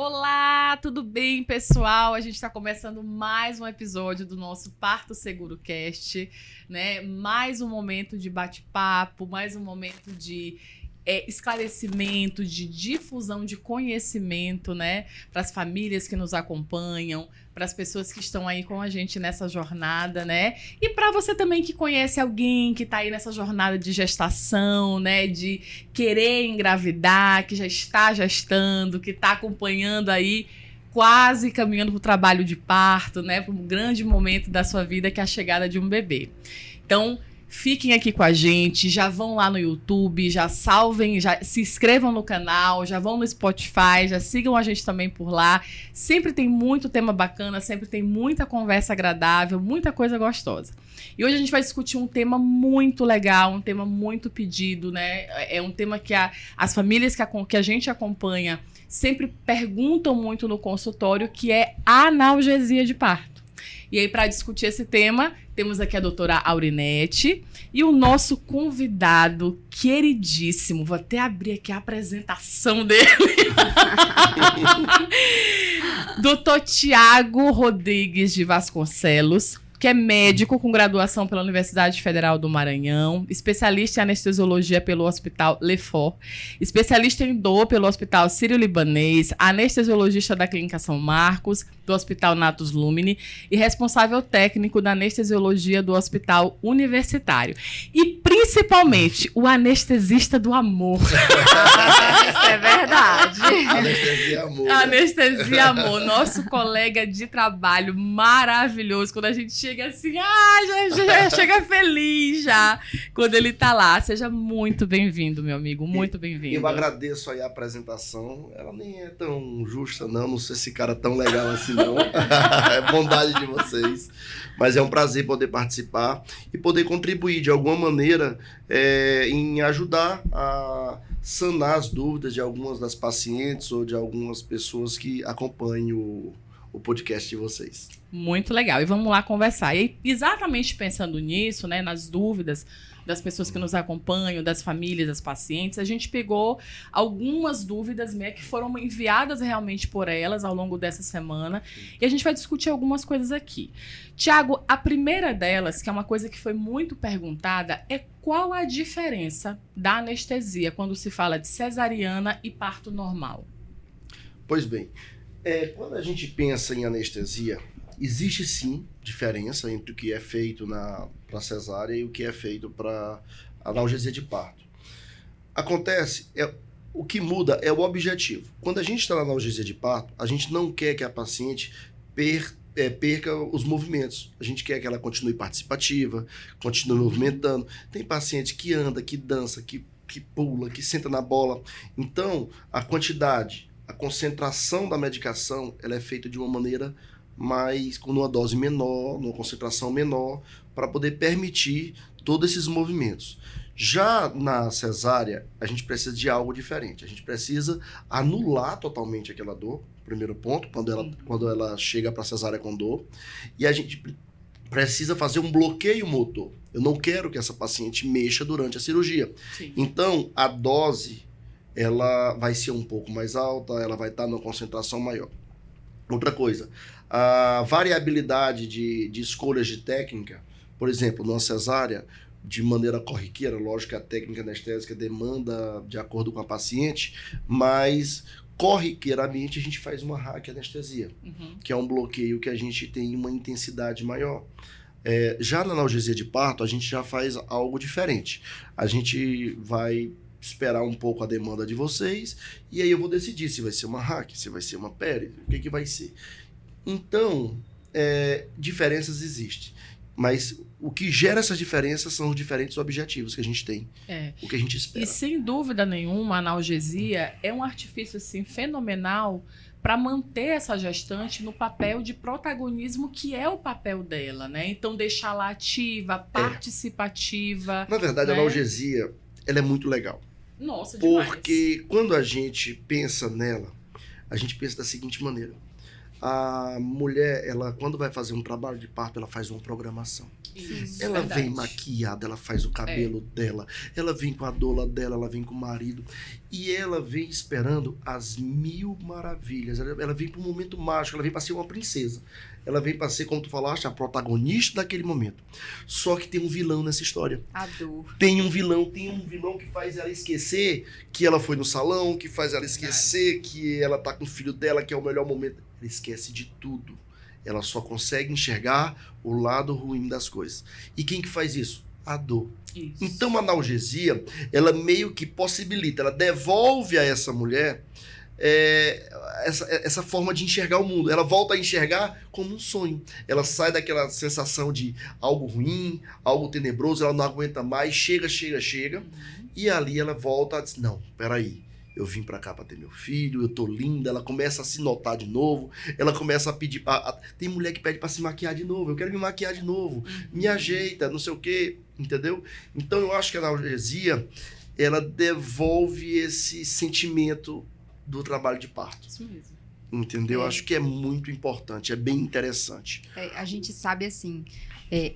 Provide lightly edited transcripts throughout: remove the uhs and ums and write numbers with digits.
Olá, tudo bem, pessoal? A gente está começando mais um episódio do nosso Parto Seguro Cast, né? Mais um momento de bate-papo, mais um momento de esclarecimento, de difusão de conhecimento, né? Para as famílias que nos acompanham, para as pessoas que estão aí com a gente nessa jornada, né? E para você também que conhece alguém que está aí nessa jornada de gestação, né? De querer engravidar, que já está gestando, que está acompanhando aí, quase caminhando para o trabalho de parto, né? Para um grande momento da sua vida que é a chegada de um bebê. Então, fiquem aqui com a gente, já vão lá no YouTube, já salvem, já se inscrevam no canal, já vão no Spotify, já sigam a gente também por lá. Sempre tem muito tema bacana, sempre tem muita conversa agradável, muita coisa gostosa. E hoje a gente vai discutir um tema muito legal, um tema muito pedido, né? É um tema que as famílias que a gente acompanha sempre perguntam muito no consultório, que é a analgesia de parto. E aí, para discutir esse tema, temos aqui a doutora Aurinete e o nosso convidado queridíssimo. Vou até abrir aqui a apresentação dele. Doutor Tiago Rodrigues de Vasconcelos, que é médico com graduação pela Universidade Federal do Maranhão, especialista em anestesiologia pelo Hospital Lefort, especialista em dor pelo Hospital Sírio-Libanês, anestesiologista da Clínica São Marcos, do Hospital Natus Lumine e responsável técnico da anestesiologia do Hospital Universitário. E, principalmente, o anestesista do amor. Isso é verdade. Anestesia amor. Anestesia amor, nosso colega de trabalho maravilhoso. Quando a gente chega assim, já chega feliz já, quando ele tá lá. Seja muito bem-vindo, meu amigo, muito bem-vindo. Eu agradeço aí a apresentação, ela nem é tão justa não sei esse cara tão legal assim não, é bondade de vocês, mas é um prazer poder participar e poder contribuir de alguma maneira em ajudar a sanar as dúvidas de algumas das pacientes ou de algumas pessoas que acompanham o podcast de vocês. Muito legal. E vamos lá conversar. E exatamente pensando nisso, né, nas dúvidas das pessoas que nos acompanham, das famílias, das pacientes, a gente pegou algumas dúvidas que foram enviadas realmente por elas ao longo dessa semana e a gente vai discutir algumas coisas aqui. Tiago, a primeira delas, que é uma coisa que foi muito perguntada, é qual a diferença da anestesia quando se fala de cesariana e parto normal? Pois bem, quando a gente pensa em anestesia, existe sim diferença entre o que é feito para cesárea e o que é feito para analgesia de parto. Acontece, o que muda é o objetivo. Quando a gente está na analgesia de parto, a gente não quer que a paciente perca os movimentos. A gente quer que ela continue participativa, continue movimentando. Tem paciente que anda, que dança, que pula, que senta na bola. Então, a concentração da medicação, ela é feita de uma maneira mais, com uma dose menor, numa concentração menor, para poder permitir todos esses movimentos. Já na cesárea, a gente precisa de algo diferente. A gente precisa anular totalmente aquela dor, primeiro ponto, quando ela chega para a cesárea com dor. E a gente precisa fazer um bloqueio motor. Eu não quero que essa paciente mexa durante a cirurgia. Sim. Então, a dose ela vai ser um pouco mais alta, ela vai estar numa concentração maior. Outra coisa, a variabilidade de escolhas de técnica, por exemplo, numa cesárea, de maneira corriqueira, lógico que a técnica anestésica demanda de acordo com a paciente, mas corriqueiramente a gente faz uma raquianestesia, que é um bloqueio que a gente tem uma intensidade maior. Já na analgesia de parto, a gente já faz algo diferente. A gente vai esperar um pouco a demanda de vocês, e aí eu vou decidir se vai ser uma RAC, se vai ser uma PERI, o que vai ser. Então, diferenças existem, mas o que gera essas diferenças são os diferentes objetivos que a gente tem, o que a gente espera. E sem dúvida nenhuma, a analgesia é um artifício assim, fenomenal para manter essa gestante no papel de protagonismo que é o papel dela, né? Então, deixá-la ativa, participativa. Na verdade, né? A analgesia, ela é muito legal. Nossa, demais. Porque quando a gente pensa nela, a gente pensa da seguinte maneira. A mulher, ela quando vai fazer um trabalho de parto, ela faz uma programação. Isso, Ela verdade. vem maquiada, ela faz o cabelo dela, ela vem com a doula dela, ela vem com o marido. E ela vem esperando as 1000 maravilhas. Ela vem para um momento mágico, ela vem para ser uma princesa. Ela vem para ser, como tu falaste, a protagonista daquele momento. Só que tem um vilão nessa história. A dor. Tem um vilão que faz ela esquecer que ela foi no salão, que faz ela esquecer que ela tá com o filho dela, que é o melhor momento. Ela esquece de tudo. Ela só consegue enxergar o lado ruim das coisas. E quem que faz isso? A dor. Isso. Então a analgesia, ela meio que possibilita, ela devolve a essa mulher essa forma de enxergar o mundo. Ela volta a enxergar como um sonho. Ela sai daquela sensação de algo ruim, algo tenebroso, ela não aguenta mais, chega. E ali ela volta a dizer, não, peraí. Eu vim pra cá pra ter meu filho, eu tô linda, ela começa a se notar de novo, ela começa a pedir, tem mulher que pede pra se maquiar de novo, eu quero me maquiar de novo, me ajeita, não sei o quê, entendeu? Então eu acho que a analgesia, ela devolve esse sentimento do trabalho de parto, Isso mesmo. entendeu? Eu acho que é muito importante, é bem interessante. A gente sabe assim,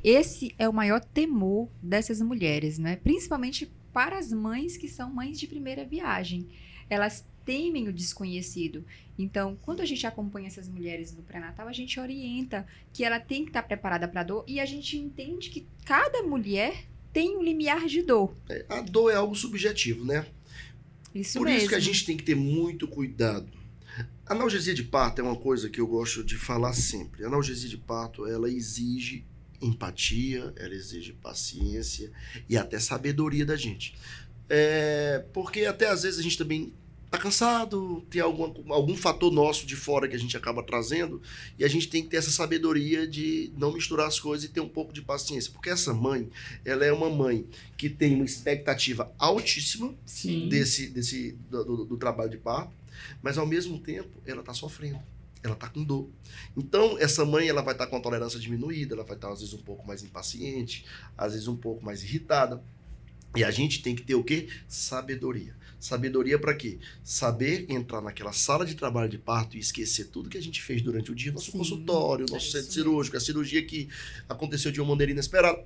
esse é o maior temor dessas mulheres, né? Principalmente para as mães que são mães de primeira viagem. Elas temem o desconhecido. Então, quando a gente acompanha essas mulheres no pré-natal, a gente orienta que ela tem que estar preparada para a dor e a gente entende que cada mulher tem um limiar de dor. A dor é algo subjetivo, né? Isso Por mesmo. isso que a gente tem que ter muito cuidado. A analgesia de parto é uma coisa que eu gosto de falar sempre. A analgesia de parto, ela exige empatia, ela exige paciência e até sabedoria da gente. Porque até às vezes a gente também tá cansado, tem algum fator nosso de fora que a gente acaba trazendo e a gente tem que ter essa sabedoria de não misturar as coisas e ter um pouco de paciência. Porque essa mãe, ela é uma mãe que tem uma expectativa altíssima Sim. do trabalho de parto, mas ao mesmo tempo ela tá sofrendo. Ela tá com dor. Então, essa mãe, ela vai estar com a tolerância diminuída, ela vai estar, às vezes, um pouco mais impaciente, às vezes, um pouco mais irritada. E a gente tem que ter o quê? Sabedoria. Sabedoria para quê? Saber entrar naquela sala de trabalho de parto e esquecer tudo que a gente fez durante o dia, nosso Sim, consultório, nosso isso centro mesmo. cirúrgico, a cirurgia que aconteceu de uma maneira inesperada,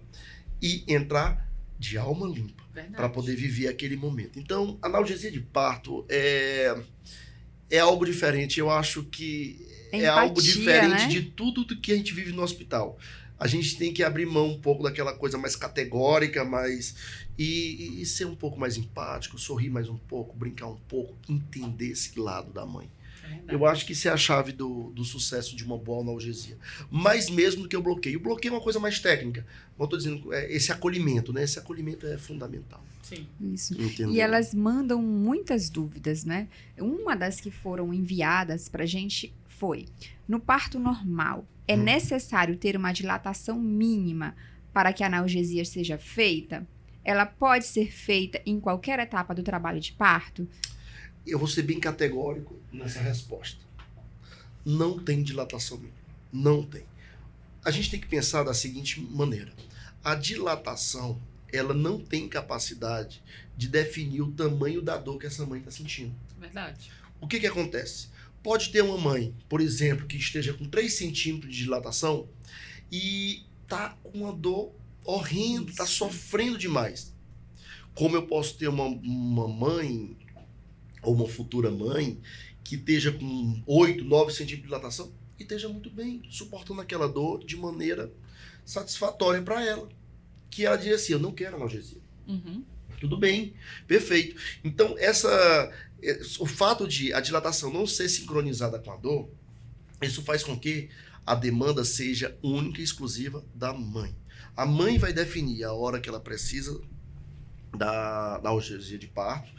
e entrar de alma limpa Verdade. para poder viver aquele momento. Então, a analgesia de parto é algo diferente. Eu acho que é algo Empatia, diferente né? de tudo do que a gente vive no hospital. A gente tem que abrir mão um pouco daquela coisa mais categórica, e ser um pouco mais empático, sorrir mais um pouco, brincar um pouco, entender esse lado da mãe. Verdade. Eu acho que isso é a chave do sucesso de uma boa analgesia. Mais mesmo do que o bloqueio. O bloqueio é uma coisa mais técnica. Como eu estou dizendo, esse acolhimento, né? Esse acolhimento é fundamental. Sim. Isso. Entendeu? E elas mandam muitas dúvidas, né? Uma das que foram enviadas pra gente foi: no parto normal, é necessário ter uma dilatação mínima para que a analgesia seja feita? Ela pode ser feita em qualquer etapa do trabalho de parto? Eu vou ser bem categórico nessa resposta. Não tem dilatação mínima. Não tem. A gente tem que pensar da seguinte maneira. A dilatação, ela não tem capacidade de definir o tamanho da dor que essa mãe está sentindo. Verdade. O que acontece? Pode ter uma mãe, por exemplo, que esteja com 3 centímetros de dilatação e tá com uma dor horrenda, tá sofrendo demais. Como eu posso ter uma mãe ou uma futura mãe que esteja com 8, 9 centímetros de dilatação e esteja muito bem, suportando aquela dor de maneira satisfatória para ela. Que ela diz assim, eu não quero analgesia. Uhum. Tudo bem, perfeito. Então, o fato de a dilatação não ser sincronizada com a dor, isso faz com que a demanda seja única e exclusiva da mãe. A mãe vai definir a hora que ela precisa da analgesia de parto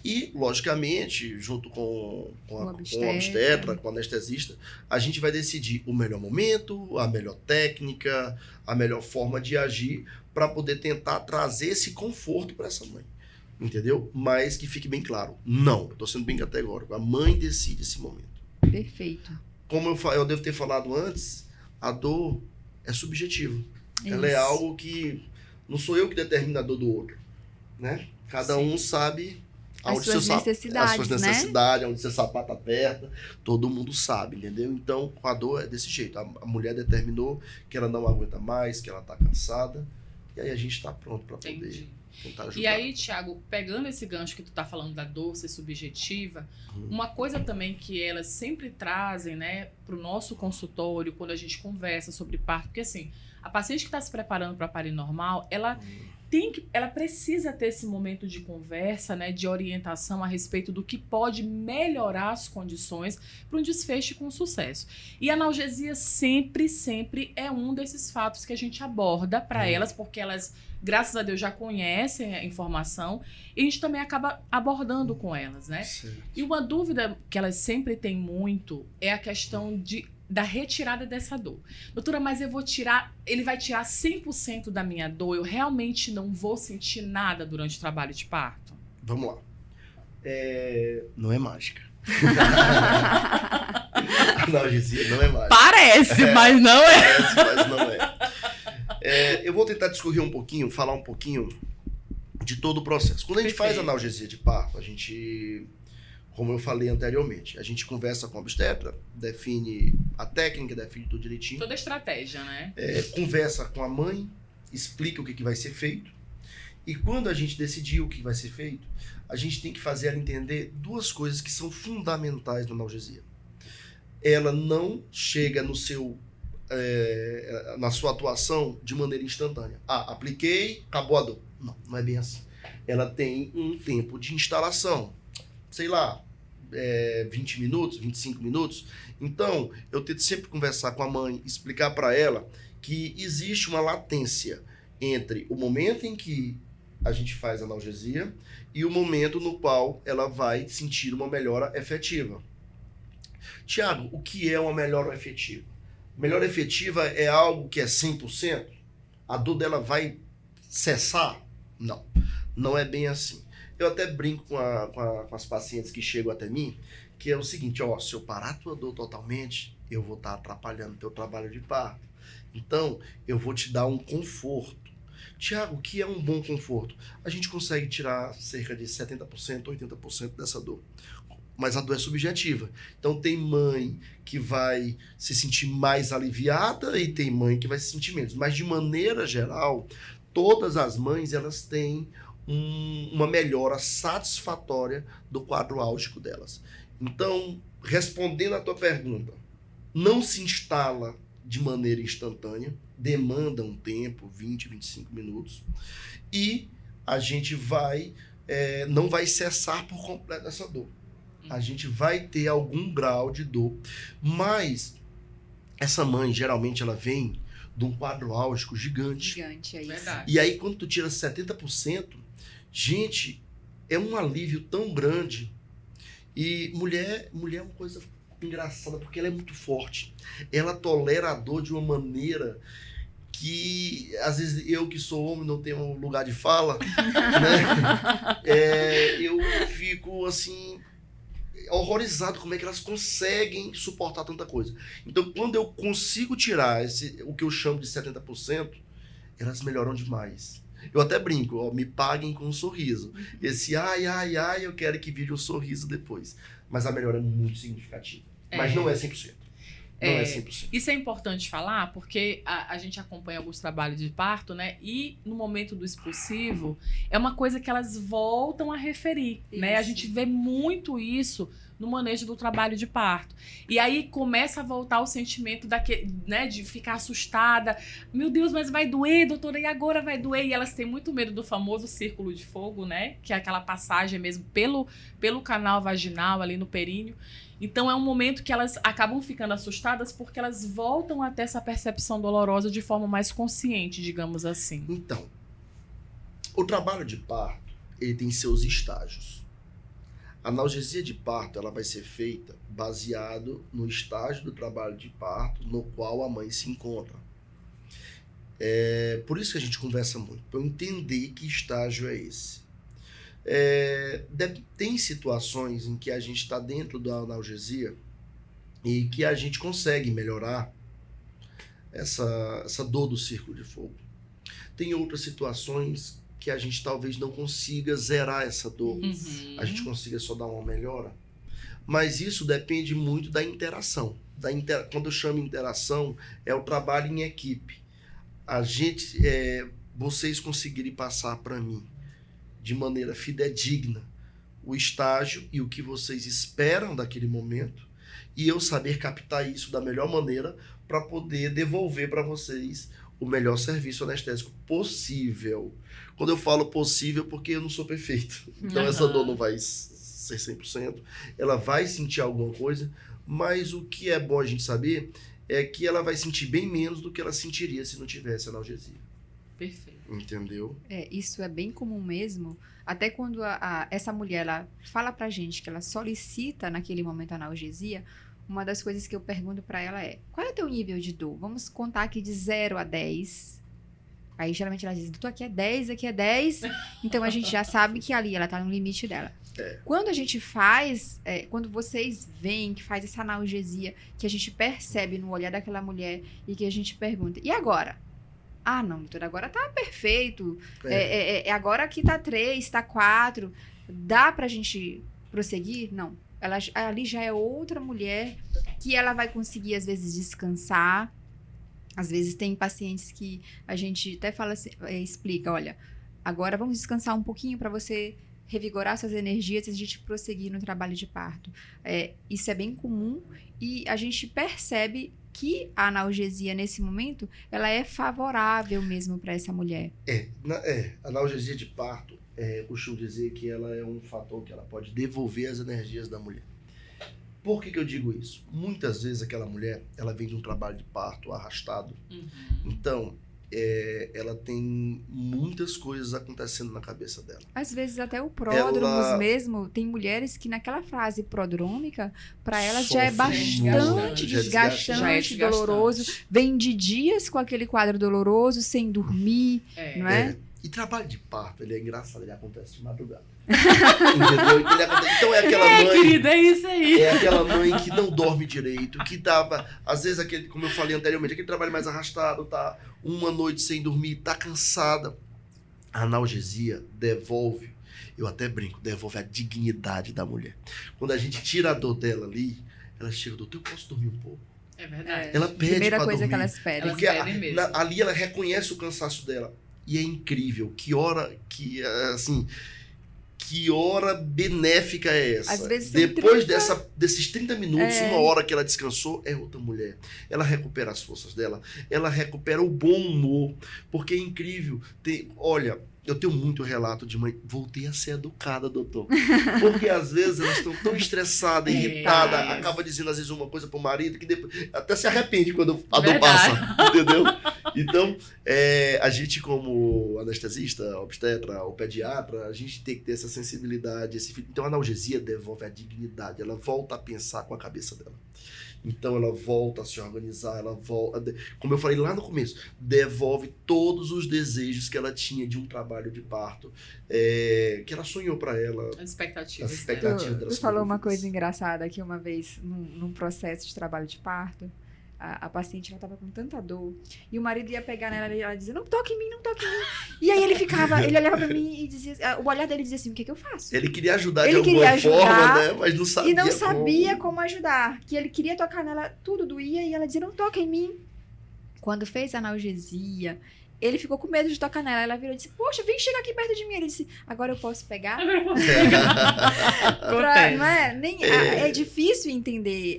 e, logicamente, junto com o obstetra, com o anestesista, a gente vai decidir o melhor momento, a melhor técnica, a melhor forma de agir para poder tentar trazer esse conforto para essa mãe. Entendeu? Mas que fique bem claro, não, estou sendo bem categórico, a mãe decide esse momento. Perfeito. Como eu devo ter falado antes, a dor é subjetiva. Ela é Isso. algo que não sou eu que determino a dor do outro, né? Cada Sim. um sabe As Onde suas seu necessidades, as suas né? necessidades, onde seu sapato aperta, todo mundo sabe, entendeu? Então, com a dor é desse jeito. A mulher determinou que ela não aguenta mais, que ela tá cansada, e aí a gente tá pronto para poder Entendi. tentar ajudar. E aí, Thiago, pegando esse gancho que tu tá falando da dor ser subjetiva, uma coisa também que elas sempre trazem, né, pro nosso consultório, quando a gente conversa sobre parto, porque assim, a paciente que está se preparando para parir normal, ela precisa ter esse momento de conversa, né, de orientação a respeito do que pode melhorar as condições para um desfecho com sucesso. E a analgesia sempre é um desses fatos que a gente aborda para elas, porque elas, graças a Deus, já conhecem a informação e a gente também acaba abordando com elas, né? Certo. E uma dúvida que elas sempre têm muito é a questão da retirada dessa dor. Doutora, mas ele vai tirar 100% da minha dor, eu realmente não vou sentir nada durante o trabalho de parto? Vamos lá. Não é mágica. Analgesia não é mágica. Parece, mas não é. Parece, mas não é. Eu vou tentar discorrer um pouquinho, falar um pouquinho de todo o processo. Quando a gente faz analgesia de parto, a gente, como eu falei anteriormente, a gente conversa com a obstetra, define a técnica, define tudo direitinho. Toda a estratégia, né? Conversa com a mãe, explica o que vai ser feito. E quando a gente decidir o que vai ser feito, a gente tem que fazer ela entender duas coisas que são fundamentais na analgesia. Ela não chega na sua atuação de maneira instantânea. Apliquei, acabou a dor. Não é bem assim. Ela tem um tempo de instalação. Sei lá, 20 minutos, 25 minutos. Então, eu tento sempre conversar com a mãe, explicar para ela que existe uma latência entre o momento em que a gente faz a analgesia e o momento no qual ela vai sentir uma melhora efetiva. Tiago, o que é uma melhora efetiva? Melhora efetiva é algo que é 100%? A dor dela vai cessar? Não é bem assim. Eu até brinco com as pacientes que chegam até mim, que é o seguinte, se eu parar a tua dor totalmente, eu vou estar atrapalhando o teu trabalho de parto. Então, eu vou te dar um conforto. Tiago, o que é um bom conforto? A gente consegue tirar cerca de 70%, 80% dessa dor. Mas a dor é subjetiva. Então, tem mãe que vai se sentir mais aliviada e tem mãe que vai se sentir menos. Mas, de maneira geral, todas as mães, elas têm uma melhora satisfatória do quadro álgico delas. Então, respondendo à tua pergunta, não se instala de maneira instantânea, demanda um tempo, 20, 25 minutos, e a gente não vai cessar por completo essa dor. A gente vai ter algum grau de dor, mas essa mãe, geralmente, ela vem de um quadro álgico gigante. Gigante, é isso. Verdade. E aí, quando tu tira 70%, gente, é um alívio tão grande. E mulher é uma coisa engraçada, porque ela é muito forte. Ela tolera a dor de uma maneira que, às vezes, eu que sou homem, não tenho lugar de fala, né? Eu fico, assim, horrorizado como é que elas conseguem suportar tanta coisa. Então, quando eu consigo tirar o que eu chamo de 70%, elas melhoram demais. Eu até brinco, me paguem com um sorriso. Esse ai, eu quero que vire um sorriso depois. Mas a melhora é muito significativa. Mas não é 100%. Não é 100%. Isso é importante falar, porque a gente acompanha alguns trabalhos de parto, né? E no momento do expulsivo, é uma coisa que elas voltam a referir, né? A gente vê muito isso no manejo do trabalho de parto. E aí começa a voltar o sentimento né, de ficar assustada. Meu Deus, mas vai doer, doutora, e agora vai doer? E elas têm muito medo do famoso círculo de fogo, né? Que é aquela passagem mesmo pelo canal vaginal, ali no períneo. Então é um momento que elas acabam ficando assustadas porque elas voltam a ter essa percepção dolorosa de forma mais consciente, digamos assim. Então, o trabalho de parto, ele tem seus estágios. A analgesia de parto, ela vai ser feita baseado no estágio do trabalho de parto no qual a mãe se encontra. Por isso que a gente conversa muito, para eu entender que estágio é esse. Tem situações em que a gente está dentro da analgesia e que a gente consegue melhorar essa dor do círculo de fogo. Tem outras situações que a gente talvez não consiga zerar essa dor. Uhum. A gente consiga só dar uma melhora. Mas isso depende muito da interação. Quando eu chamo interação, é o trabalho em equipe. Vocês conseguirem passar para mim de maneira fidedigna o estágio e o que vocês esperam daquele momento, e eu saber captar isso da melhor maneira para poder devolver para vocês o melhor serviço anestésico possível. Quando eu falo possível, porque eu não sou perfeito. Então essa dor não vai ser 100%. Ela vai sentir alguma coisa, mas o que é bom a gente saber é que ela vai sentir bem menos do que ela sentiria se não tivesse analgesia. Perfeito. Entendeu? Isso é bem comum mesmo. Até quando essa mulher ela fala pra gente que ela solicita naquele momento analgesia, uma das coisas que eu pergunto pra ela é: qual é o teu nível de dor? Vamos contar aqui de 0 a 10. Aí geralmente ela diz: doutor, aqui é 10, aqui é 10. Então a gente já sabe que ali ela tá no limite dela. Quando a gente faz, quando vocês veem que faz essa analgesia, que a gente percebe no olhar daquela mulher e que a gente pergunta: e agora? Ah, não, doutora, agora tá perfeito. Agora aqui tá 3, tá 4. Dá pra gente prosseguir? Não. Ali já é outra mulher que ela vai conseguir, às vezes, descansar. Às vezes tem pacientes que a gente até fala assim, explica: olha, agora vamos descansar um pouquinho para você revigorar suas energias e a gente prosseguir no trabalho de parto. Isso é bem comum e a gente percebe que a analgesia, nesse momento, ela é favorável mesmo para essa mulher. A analgesia de parto, eu costumo dizer que ela é um fator que ela pode devolver as energias da mulher. Por que eu digo isso? Muitas vezes aquela mulher, ela vem de um trabalho de parto arrastado. Uhum. Então, ela tem muitas coisas acontecendo na cabeça dela. Às vezes até o pródromos mesmo, tem mulheres que naquela fase prodrômica, para elas já é bastante desgastante, doloroso. Vem de dias com aquele quadro doloroso, sem dormir, não é? E trabalho de parto, ele é engraçado, ele acontece de madrugada. Entendeu? Então é aquela mãe... querida, é isso aí. É aquela mãe que não dorme direito, que dava, às vezes, como eu falei anteriormente, aquele trabalho mais arrastado, tá uma noite sem dormir, tá cansada. A analgesia devolve, eu até brinco, devolve a dignidade da mulher. Quando a gente tira a dor dela ali, ela chega: doutor, eu posso dormir um pouco? É verdade. Ela pede Primeira pra coisa dormir. que elas pedem. Porque pedem mesmo. ali ela reconhece o cansaço dela. E é incrível, que hora benéfica é essa? Às vezes Depois desses 30 minutos, uma hora que ela descansou, é outra mulher. Ela recupera as forças dela, ela recupera o bom humor, porque é incrível. Olha, eu tenho muito relato de mãe: voltei a ser educada, doutor. Porque às vezes elas estão tão estressadas, irritadas, acaba dizendo às vezes uma coisa pro marido que depois até se arrepende quando a dor passa, entendeu? Então, a gente como anestesista, obstetra ou pediatra, a gente tem que ter essa sensibilidade. Então a analgesia devolve a dignidade, ela volta a pensar com a cabeça dela. Então ela volta a se organizar, ela volta, como eu falei lá no começo, devolve todos os desejos que ela tinha de um trabalho de parto, que ela sonhou para ela. As expectativas. Tu falou uma coisa engraçada aqui uma vez, num processo de trabalho de parto. A paciente, ela tava com tanta dor, e o marido ia pegar nela e ela dizia: não toque em mim, não toque em mim. E aí ele olhava pra mim e dizia, o olhar dele dizia assim: o que eu faço? Ele queria ajudar de alguma forma, né? Mas não sabia. E não sabia como ajudar. Que ele queria tocar nela, tudo doía, e ela dizia: não toque em mim. Quando fez a analgesia, ele ficou com medo de tocar nela. Ela virou e disse: poxa, vem chegar aqui perto de mim. Ele disse: agora eu posso pegar? Não é? É difícil entender,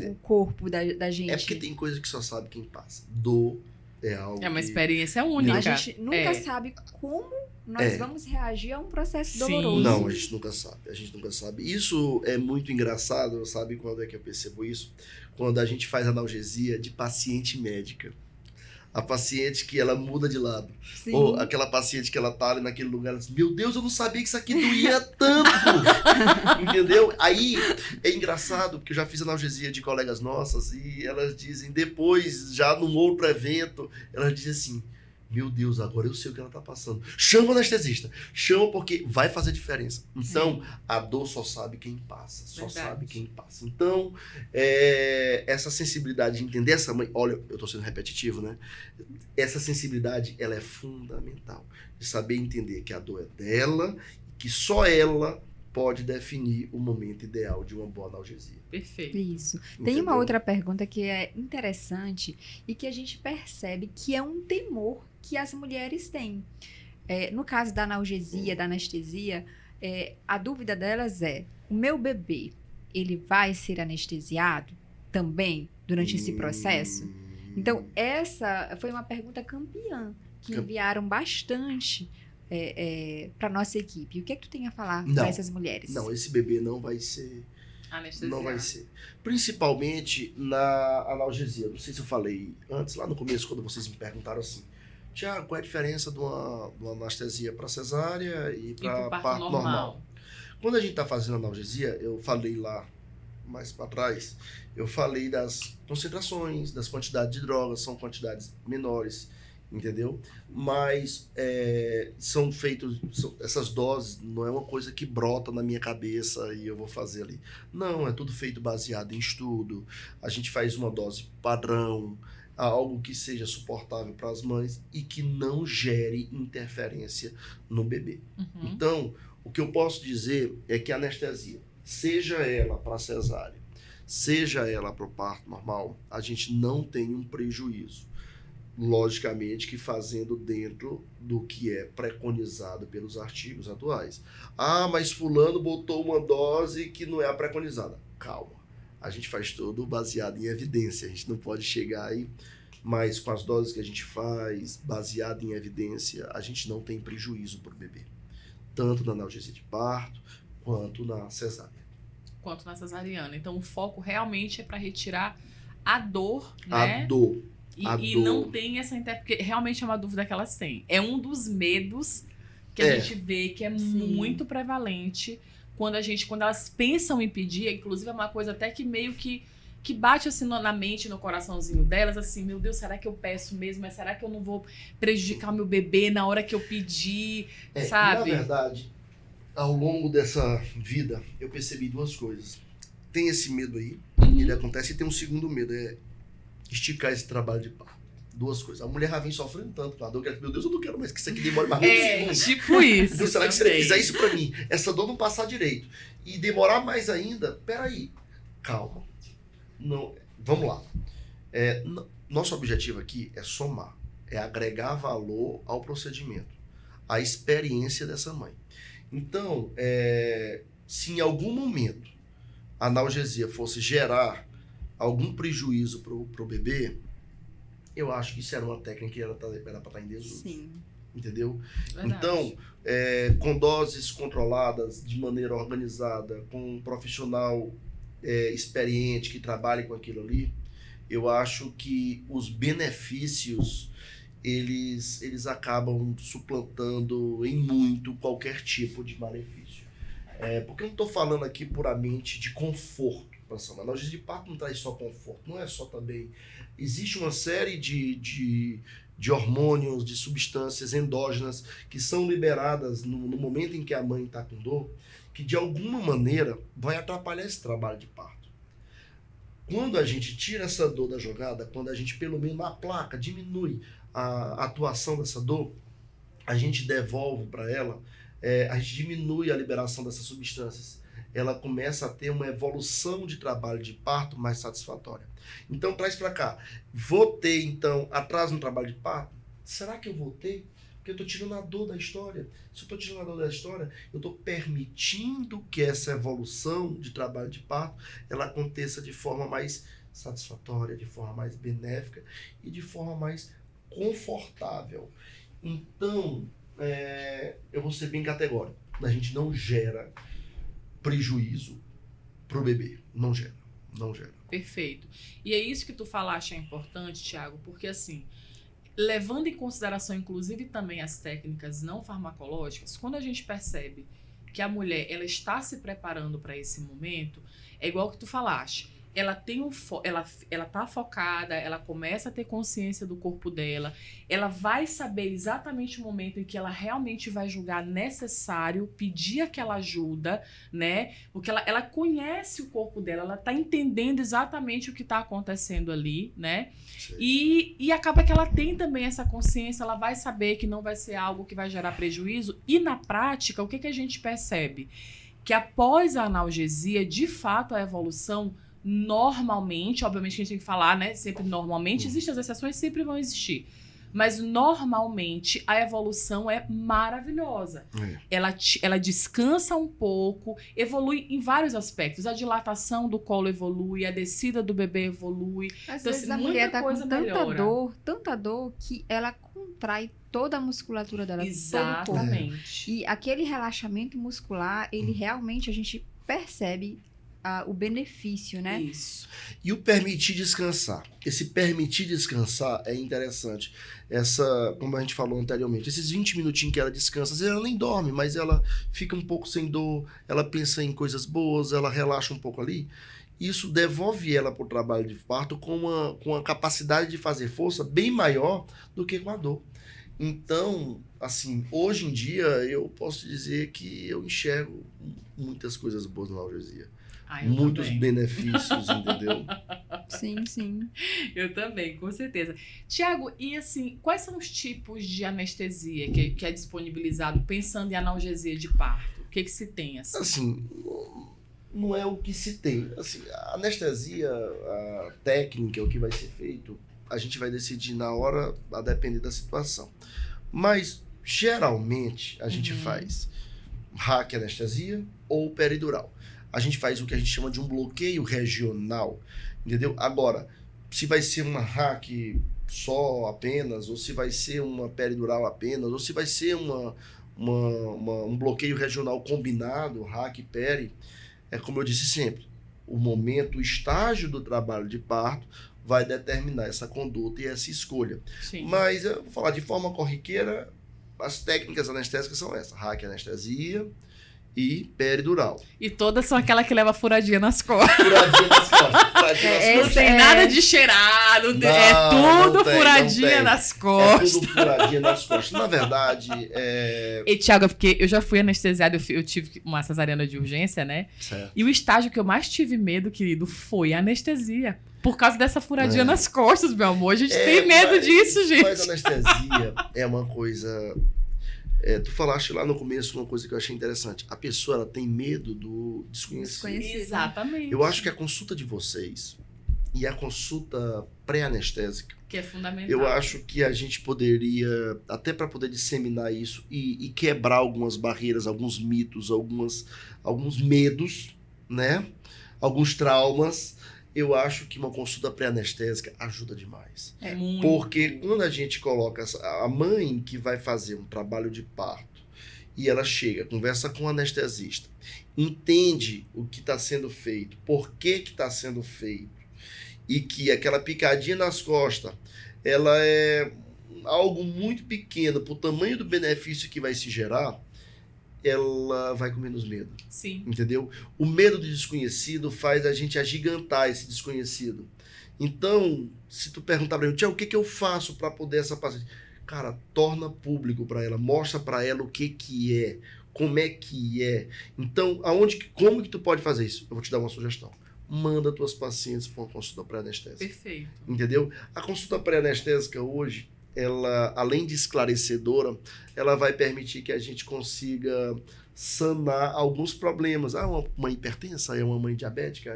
o corpo da gente. É porque tem coisa que só sabe quem passa. Dor é algo. É uma experiência única. A gente nunca sabe como nós vamos reagir a um processo doloroso. Não, a gente nunca sabe. Isso é muito engraçado, sabe quando é que eu percebo isso? Quando a gente faz analgesia de paciente médica. A paciente que ela muda de lado. Sim. Ou aquela paciente que ela tá ali naquele lugar, ela diz: meu Deus, eu não sabia que isso aqui doía tanto. Entendeu? Aí é engraçado, porque eu já fiz analgesia de colegas nossas e elas dizem, depois, já num outro evento, elas dizem assim: Meu Deus, agora eu sei o que ela tá passando. Chama o anestesista. Chama porque vai fazer diferença. Então, a dor só sabe quem passa. Só Verdade. sabe quem passa. Então, essa sensibilidade de entender essa mãe... Olha, eu tô sendo repetitivo, né? Essa sensibilidade, ela é fundamental. De saber entender que a dor é dela e que só ela pode definir o momento ideal de uma boa analgesia. Perfeito. Isso. Tem Entendeu? uma outra pergunta que é interessante e que a gente percebe que é um temor que as mulheres têm. No caso da analgesia, da anestesia, a dúvida delas é: o meu bebê, ele vai ser anestesiado também durante esse processo? Então, essa foi uma pergunta campeã, que enviaram bastante para nossa equipe. O que é que tu tem a falar para essas mulheres? Não, esse bebê não vai ser... Anestesiado. Não vai ser. Principalmente na analgesia. Não sei se eu falei antes, lá no começo, quando vocês me perguntaram assim: Tiago, qual é a diferença de uma anestesia para cesárea e para parto normal? Quando a gente está fazendo analgesia, eu falei lá mais para trás, eu falei das concentrações, das quantidades de drogas, são quantidades menores, entendeu? Mas são feitos, essas doses não é uma coisa que brota na minha cabeça e eu vou fazer ali. Não, é tudo feito baseado em estudo. A gente faz uma dose padrão, algo que seja suportável para as mães e que não gere interferência no bebê. Uhum. Então, o que eu posso dizer é que a anestesia, seja ela para cesárea, seja ela para o parto normal, a gente não tem um prejuízo. Logicamente que fazendo dentro do que é preconizado pelos artigos atuais. Ah, mas fulano botou uma dose que não é a preconizada. Calma, a gente faz tudo baseado em evidência, a gente não pode chegar aí, mas com as doses que a gente faz, baseado em evidência, a gente não tem prejuízo para o bebê. Tanto na analgesia de parto, quanto na cesárea. Quanto na cesariana. Então, o foco realmente é para retirar a dor, né? A dor. E não tem essa porque realmente é uma dúvida que elas têm. É um dos medos que a gente vê que é muito prevalente quando elas pensam em pedir. Inclusive, é uma coisa até que meio que bate assim na mente, no coraçãozinho delas, assim: meu Deus, será que eu peço mesmo? Mas será que eu não vou prejudicar meu bebê na hora que eu pedir? Sabe? Na verdade, ao longo dessa vida, eu percebi duas coisas. Tem esse medo aí, ele acontece, e tem um segundo medo, esticar esse trabalho de parto. Duas coisas. A mulher já vem sofrendo tanto com a dor, que ela, meu Deus, eu não quero mais que isso aqui demore mais 20 segundos. Tipo isso. Então, será que se você fizer isso pra mim, essa dor não passar direito e demorar mais ainda? Peraí, calma. Não, vamos lá. Nosso objetivo aqui é somar, é agregar valor ao procedimento, à experiência dessa mãe. Então, se em algum momento a analgesia fosse gerar algum prejuízo pro bebê, eu acho que isso era uma técnica que era para estar em desuso. Sim. Entendeu? Verdade. Então, com doses controladas, de maneira organizada, com um profissional experiente que trabalhe com aquilo ali, eu acho que os benefícios eles acabam suplantando em muito qualquer tipo de malefício. Porque eu não estou falando aqui puramente de conforto. A analgesia de parto não traz só conforto, não é só também. Existe uma série de hormônios, de substâncias endógenas que são liberadas no momento em que a mãe está com dor, que de alguma maneira vai atrapalhar esse trabalho de parto. Quando a gente tira essa dor da jogada, quando a gente pelo menos na placa diminui a atuação dessa dor, a gente devolve para ela, a gente diminui a liberação dessas substâncias. Ela começa a ter uma evolução de trabalho de parto mais satisfatória. Então, traz para cá. Vou ter, então, atraso no trabalho de parto? Será que eu vou ter? Porque eu estou tirando a dor da história. Se eu estou tirando a dor da história, eu estou permitindo que essa evolução de trabalho de parto ela aconteça de forma mais satisfatória, de forma mais benéfica e de forma mais confortável. Então, eu vou ser bem categórico. A gente não gera prejuízo pro bebê. Não gera. Perfeito. E é isso que tu falaste é importante, Tiago, porque assim, levando em consideração inclusive também as técnicas não farmacológicas, quando a gente percebe que a mulher ela está se preparando para esse momento, é igual que tu falaste, ela tem ela tá focada, ela começa a ter consciência do corpo dela, ela vai saber exatamente o momento em que ela realmente vai julgar necessário pedir aquela ajuda, né? Porque ela conhece o corpo dela, ela tá entendendo exatamente o que tá acontecendo ali, né? E acaba que ela tem também essa consciência, ela vai saber que não vai ser algo que vai gerar prejuízo. E na prática, o que a gente percebe? Que após a analgesia, de fato, a evolução normalmente, obviamente que a gente tem que falar, né? Sempre normalmente, existem as exceções, sempre vão existir. Mas normalmente a evolução é maravilhosa. Ela descansa um pouco, evolui em vários aspectos. A dilatação do colo evolui, a descida do bebê evolui. Às Então, vezes assim, a mulher muita tá com coisa melhora. tanta dor, que ela contrai toda a musculatura dela, todo o corpo. Exatamente. E aquele relaxamento muscular, ele realmente, a gente percebe o benefício, né? Isso. E o permitir descansar. Esse permitir descansar é interessante. Como a gente falou anteriormente, esses 20 minutinhos que ela descansa, às vezes ela nem dorme, mas ela fica um pouco sem dor, ela pensa em coisas boas, ela relaxa um pouco ali. Isso devolve ela para o trabalho de parto com uma capacidade de fazer força bem maior do que com a dor. Então, assim, hoje em dia, eu posso dizer que eu enxergo muitas coisas boas na analgesia. Eu Muitos também. benefícios, entendeu? Sim, sim. Eu também, com certeza. Tiago, e assim, quais são os tipos de anestesia que é disponibilizado pensando em analgesia de parto? O que se tem, assim? Assim, não é o que se tem. Assim, a anestesia, a técnica, o que vai ser feito, a gente vai decidir na hora, a depender da situação. Mas, geralmente, a gente faz raquianestesia ou peridural. A gente faz o que a gente chama de um bloqueio regional, entendeu? Agora, se vai ser uma hack só apenas, ou se vai ser uma peridural apenas, ou se vai ser um bloqueio regional combinado, hack e peri, é como eu disse sempre, o momento, o estágio do trabalho de parto vai determinar essa conduta e essa escolha. Sim. Mas, eu vou falar de forma corriqueira, as técnicas anestésicas são essas, raquianestesia e peridural. E todas são aquela que leva furadinha nas costas. Furadinha nas costas. Furadinha nas Não costas. tem nada de cheirado, Não, é tudo não tem, furadinha não tem. nas É costas. tudo furadinha nas costas. Na verdade, E, Tiago, porque eu já fui anestesiada, eu tive uma cesariana de urgência, né? certo. E o estágio que eu mais tive medo, querido, foi a anestesia. Por causa dessa furadinha nas costas, meu amor. A gente tem medo disso, gente. Mas anestesia é uma coisa... tu falaste lá no começo uma coisa que eu achei interessante. A pessoa ela tem medo do desconhecido. Exatamente. Eu acho que a consulta de vocês e a consulta pré-anestésica, que é fundamental. eu acho que a gente poderia, até para poder disseminar isso e quebrar algumas barreiras, alguns mitos, alguns medos, né? Alguns traumas, eu acho que uma consulta pré-anestésica ajuda demais. Muito. Porque quando a gente coloca a mãe que vai fazer um trabalho de parto e ela chega, conversa com o anestesista, entende o que está sendo feito, por que está sendo feito, e que aquela picadinha nas costas, ela é algo muito pequeno para o tamanho do benefício que vai se gerar, ela vai com menos medo. Sim. Entendeu? O medo do desconhecido faz a gente agigantar esse desconhecido. Então, se tu perguntar para mim, Tiago, o que eu faço para poder essa paciente? Cara, torna público para ela, mostra para ela o que é, como é que é. Então, como que tu pode fazer isso? Eu vou te dar uma sugestão. Manda tuas pacientes para uma consulta pré-anestésica. Perfeito. Entendeu? A consulta pré-anestésica hoje, ela, além de esclarecedora, ela vai permitir que a gente consiga sanar alguns problemas. Uma mãe hipertensa, é uma mãe diabética,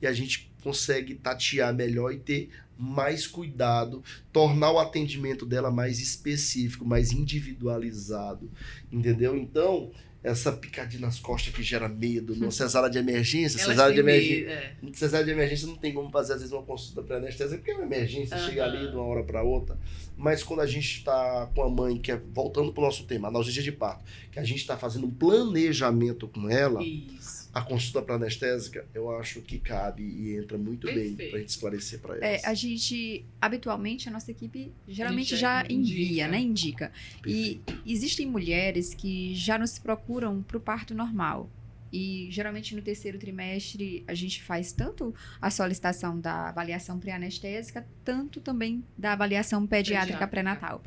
e a gente consegue tatear melhor e ter mais cuidado, tornar o atendimento dela mais específico, mais individualizado, entendeu? Então, essa picadinha nas costas que gera medo, no cesárea de emergência, cesárea de emergência não tem como fazer às vezes uma consulta pré-anestésica, porque é uma emergência, chega ali de uma hora para outra. Mas quando a gente está com a mãe, que é, voltando para o nosso tema, analgesia de parto, que a gente está fazendo um planejamento com ela, Isso. a consulta pré-anestésica, eu acho que cabe e entra muito bem para a gente esclarecer para elas. A gente, habitualmente, a nossa equipe geralmente gente já envia, indica. né? Indica. E existem mulheres que já nos procuram para o parto normal. E geralmente no terceiro trimestre a gente faz tanto a solicitação da avaliação pré-anestésica, tanto também da avaliação pediátrica pré-natal.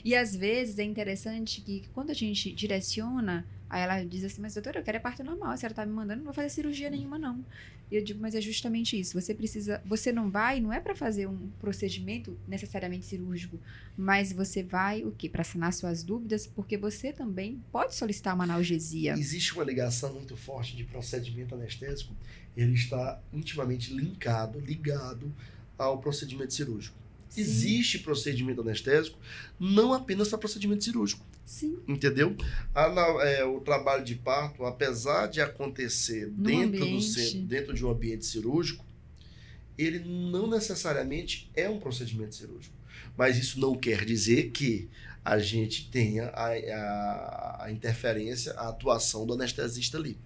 E às vezes é interessante que quando a gente direciona, aí ela diz assim, mas doutora, eu quero parto normal, a senhora tá me mandando, não vou fazer cirurgia nenhuma não. E eu digo, mas é justamente isso, você não é para fazer um procedimento necessariamente cirúrgico, mas você vai, o quê? Para sanar suas dúvidas, porque você também pode solicitar uma analgesia. Existe uma ligação muito forte de procedimento anestésico, ele está intimamente ligado ao procedimento cirúrgico. Sim. Existe procedimento anestésico não apenas para procedimento cirúrgico. Sim. Entendeu? O trabalho de parto, apesar de acontecer dentro de um ambiente cirúrgico, ele não necessariamente é um procedimento cirúrgico. Mas isso não quer dizer que a gente tenha a interferência, a atuação do anestesista ali.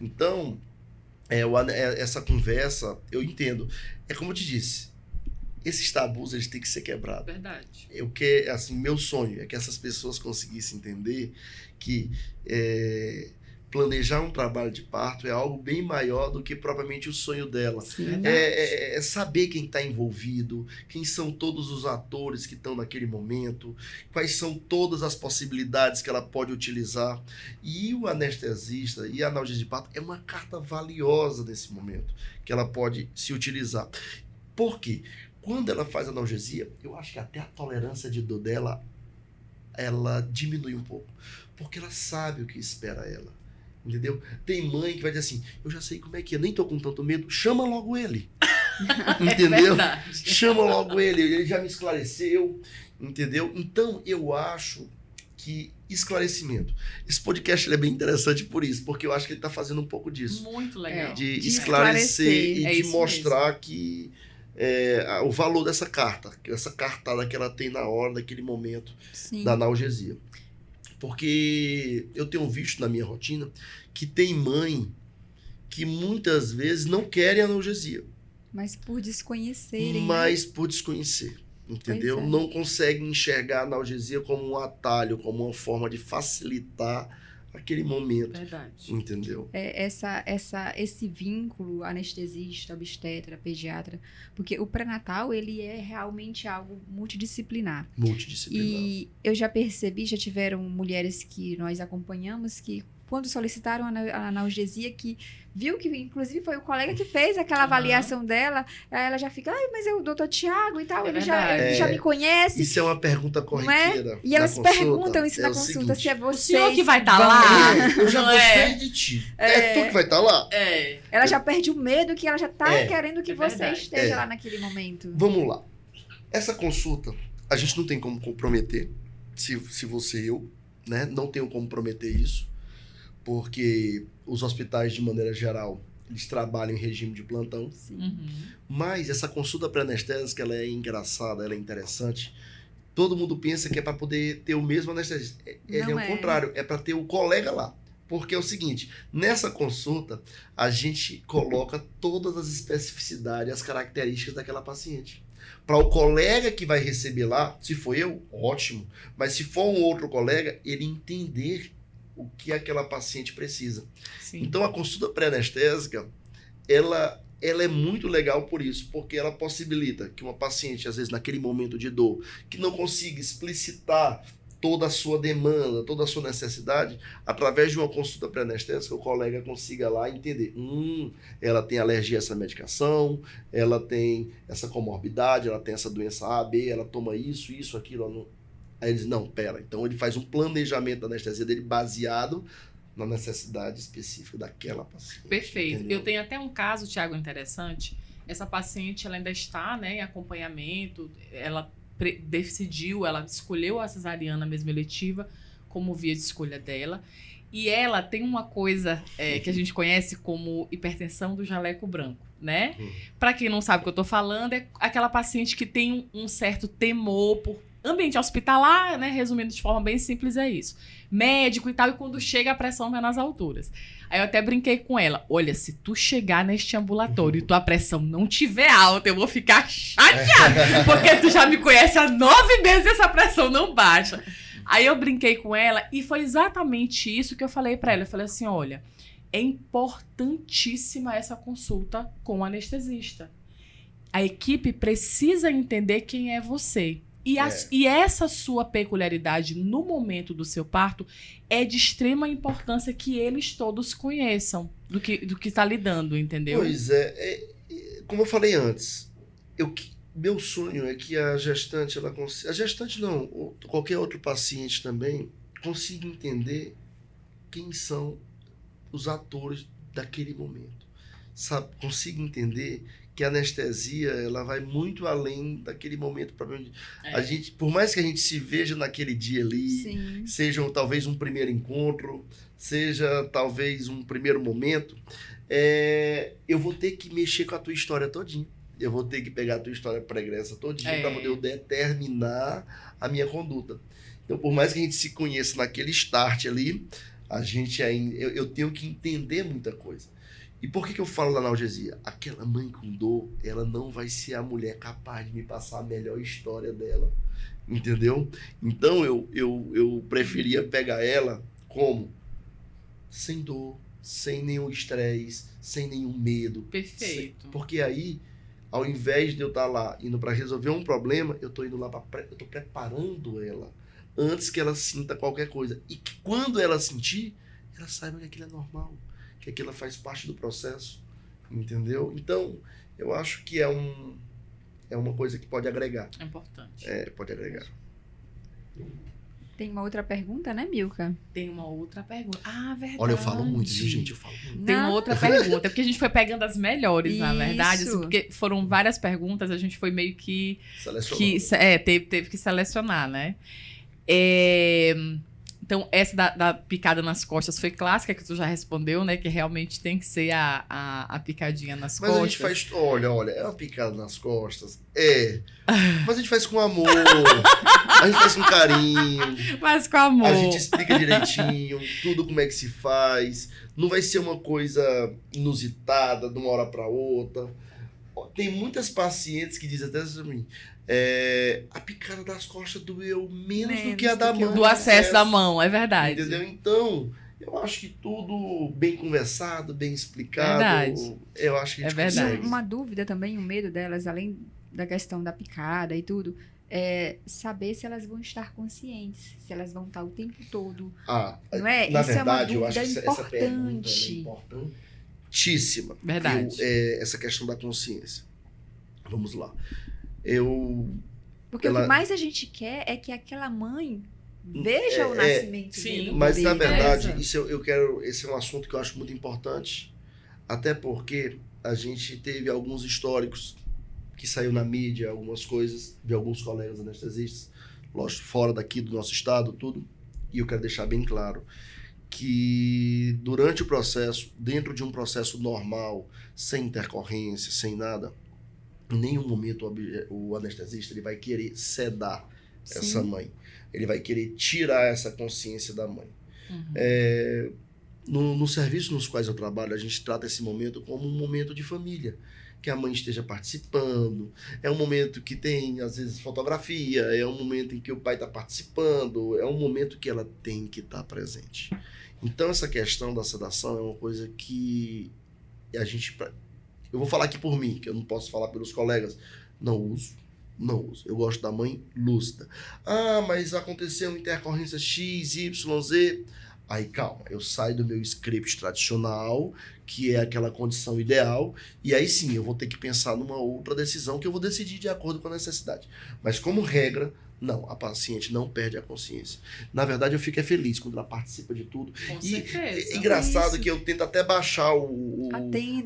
Então, essa conversa, eu entendo. É como eu te disse, esses tabus, eles têm que ser quebrados. Verdade. Meu sonho é que essas pessoas conseguissem entender que planejar um trabalho de parto é algo bem maior do que propriamente o sonho dela. Sim. É saber quem está envolvido, quem são todos os atores que estão naquele momento, quais são todas as possibilidades que ela pode utilizar. E o anestesista e a analgesia de parto é uma carta valiosa nesse momento, que ela pode se utilizar. Por quê? Quando ela faz analgesia, eu acho que até a tolerância de dor dela, ela diminui um pouco. Porque ela sabe o que espera ela. Entendeu? Tem mãe que vai dizer assim, eu já sei como é que é, nem tô com tanto medo, chama logo ele. Entendeu? Chama logo ele já me esclareceu. Entendeu? Então, eu acho que esclarecimento. Esse podcast ele é bem interessante por isso, porque eu acho que ele está fazendo um pouco disso. Muito legal. De esclarecer e de mostrar mesmo. Que o valor dessa carta, essa cartada que ela tem na hora, naquele momento Sim. da analgesia. Porque eu tenho visto na minha rotina que tem mãe que muitas vezes não querem analgesia. Mas por desconhecerem. Mas por desconhecer. Entendeu? Pois é. Não conseguem enxergar a analgesia como um atalho, como uma forma de facilitar aquele momento. Verdade. Entendeu? Esse vínculo anestesista, obstetra, pediatra, porque o pré-natal, ele é realmente algo multidisciplinar. Multidisciplinar. E eu já percebi, já tiveram mulheres que nós acompanhamos que quando solicitaram a analgesia, que viu que, inclusive, foi o colega que fez aquela avaliação dela, aí ela já fica, mas é o doutor Tiago e tal, ele já me conhece. Isso é uma pergunta corriqueira. E elas perguntam isso na consulta, se é você. O senhor que vai estar lá? Eu já gostei de ti. É tu que vai estar lá? Ela já perde o medo que ela já tá querendo que você verdade. esteja lá naquele momento. Vamos lá. Essa consulta, a gente não tem como comprometer, se você e eu, né? Não tenho como prometer isso. Porque os hospitais, de maneira geral, eles trabalham em regime de plantão. Uhum. Mas essa consulta pré-anestésica, ela é engraçada, ela é interessante. Todo mundo pensa que é para poder ter o mesmo anestesista. É o contrário, é para ter o colega lá. Porque é o seguinte, nessa consulta, a gente coloca todas as especificidades, as características daquela paciente. Para o colega que vai receber lá, se for eu, ótimo. Mas se for um outro colega, ele entender o que aquela paciente precisa. Sim. Então, a consulta pré-anestésica, ela é muito legal por isso, porque ela possibilita que uma paciente, às vezes, naquele momento de dor, que não consiga explicitar toda a sua demanda, toda a sua necessidade, através de uma consulta pré-anestésica, o colega consiga lá entender, ela tem alergia a essa medicação, ela tem essa comorbidade, ela tem essa doença A, B, ela toma isso, aquilo, Aí ele diz, não, pera. Então ele faz um planejamento da anestesia dele baseado na necessidade específica daquela paciente. Perfeito. Entendeu? Eu tenho até um caso, Tiago, interessante. Essa paciente, ela ainda está, né, em acompanhamento. Ela decidiu, ela escolheu a cesariana mesmo eletiva como via de escolha dela. E ela tem uma coisa que a gente conhece como hipertensão do jaleco branco, né? Para quem não sabe o que eu tô falando, é aquela paciente que tem um certo temor por ambiente hospitalar, né? Resumindo de forma bem simples, é isso. Médico e tal, e quando chega a pressão vai nas alturas. Aí eu até brinquei com ela. Olha, se tu chegar neste ambulatório e tua pressão não tiver alta, eu vou ficar chateada. Porque tu já me conhece há 9 meses e essa pressão não baixa. Aí eu brinquei com ela e foi exatamente isso que eu falei pra ela. Eu falei assim, olha, é importantíssima essa consulta com o anestesista. A equipe precisa entender quem é você. E essa sua peculiaridade no momento do seu parto é de extrema importância que eles todos conheçam do que está lidando, entendeu? Pois como eu falei antes, meu sonho é que a gestante, a gestante não, ou qualquer outro paciente também, consiga entender quem são os atores daquele momento. Sabe? Consiga entender que a anestesia, ela vai muito além daquele momento. A gente, por mais que a gente se veja naquele dia ali, Sim. seja talvez um primeiro encontro, seja talvez um primeiro momento, eu vou ter que mexer com a tua história todinha. Eu vou ter que pegar a tua história pregressa todinha para poder eu determinar a minha conduta. Então, por mais que a gente se conheça naquele start ali, a gente ainda, eu tenho que entender muita coisa. E por que eu falo da analgesia? Aquela mãe com dor, ela não vai ser a mulher capaz de me passar a melhor história dela. Entendeu? Então, eu preferia pegar ela como? Sem dor, sem nenhum estresse, sem nenhum medo. Perfeito. Porque aí, ao invés de eu estar lá indo para resolver um problema, eu estou indo lá eu estou preparando ela antes que ela sinta qualquer coisa. E que quando ela sentir, ela saiba que aquilo é normal, que aquilo faz parte do processo. Entendeu? Então, eu acho que é uma coisa que pode agregar. É importante. Pode agregar. Tem uma outra pergunta, né, Milka? Tem uma outra pergunta. Ah, verdade. Olha, eu falo muito, viu, gente? Eu falo muito. Tem uma outra pergunta, porque a gente foi pegando as melhores, na Isso. verdade. Assim, porque foram várias perguntas, a gente foi meio que Selecionando. teve que selecionar, né? Então, essa da picada nas costas foi clássica, que tu já respondeu, né? Que realmente tem que ser a picadinha nas Mas costas. a gente faz... Olha, é uma picada nas costas. Mas a gente faz com amor. A gente faz com carinho. Mas com amor. A gente explica direitinho tudo como é que se faz. Não vai ser uma coisa inusitada de uma hora para outra. Tem muitas pacientes que dizem até pra mim, a picada das costas doeu menos do que a da mão. Do acesso da mão, é verdade. Entendeu? Então, eu acho que tudo bem conversado, bem explicado. Verdade. Eu acho que a gente verdade. consegue. Uma dúvida também, um medo delas, além da questão da picada e tudo, é saber se elas vão estar conscientes, se elas vão estar o tempo todo. Não é? Na Isso verdade, é uma eu acho que dúvida essa pergunta importante. é importantíssima. Verdade. Essa questão da consciência. Vamos lá. Porque o que mais a gente quer é que aquela mãe veja o nascimento sim, dele. Mas, na verdade, Beleza. esse é um assunto que eu acho muito importante, até porque a gente teve alguns históricos que saiu na mídia, algumas coisas de alguns colegas anestesistas, lógico, fora daqui do nosso estado, tudo, e eu quero deixar bem claro que durante o processo, dentro de um processo normal, sem intercorrência, sem nada, em nenhum momento o anestesista ele vai querer sedar essa mãe. Ele vai querer tirar essa consciência da mãe. No serviço nos quais eu trabalho, a gente trata esse momento como um momento de família. Que a mãe esteja participando. É um momento que tem, às vezes, fotografia. É um momento em que o pai está participando. É um momento que ela tem que estar presente. Então, essa questão da sedação é uma coisa que a gente... Eu vou falar aqui por mim, que eu não posso falar pelos colegas. Não uso. Eu gosto da mãe lúcida. Mas aconteceu uma intercorrência X, Y, Z. Aí, calma, eu saio do meu script tradicional, que é aquela condição ideal, e aí sim, eu vou ter que pensar numa outra decisão que eu vou decidir de acordo com a necessidade. Mas como regra, não, a paciente não perde a consciência. Na verdade, eu fico feliz quando ela participa de tudo. Com E certeza. é engraçado Isso. que eu tento até baixar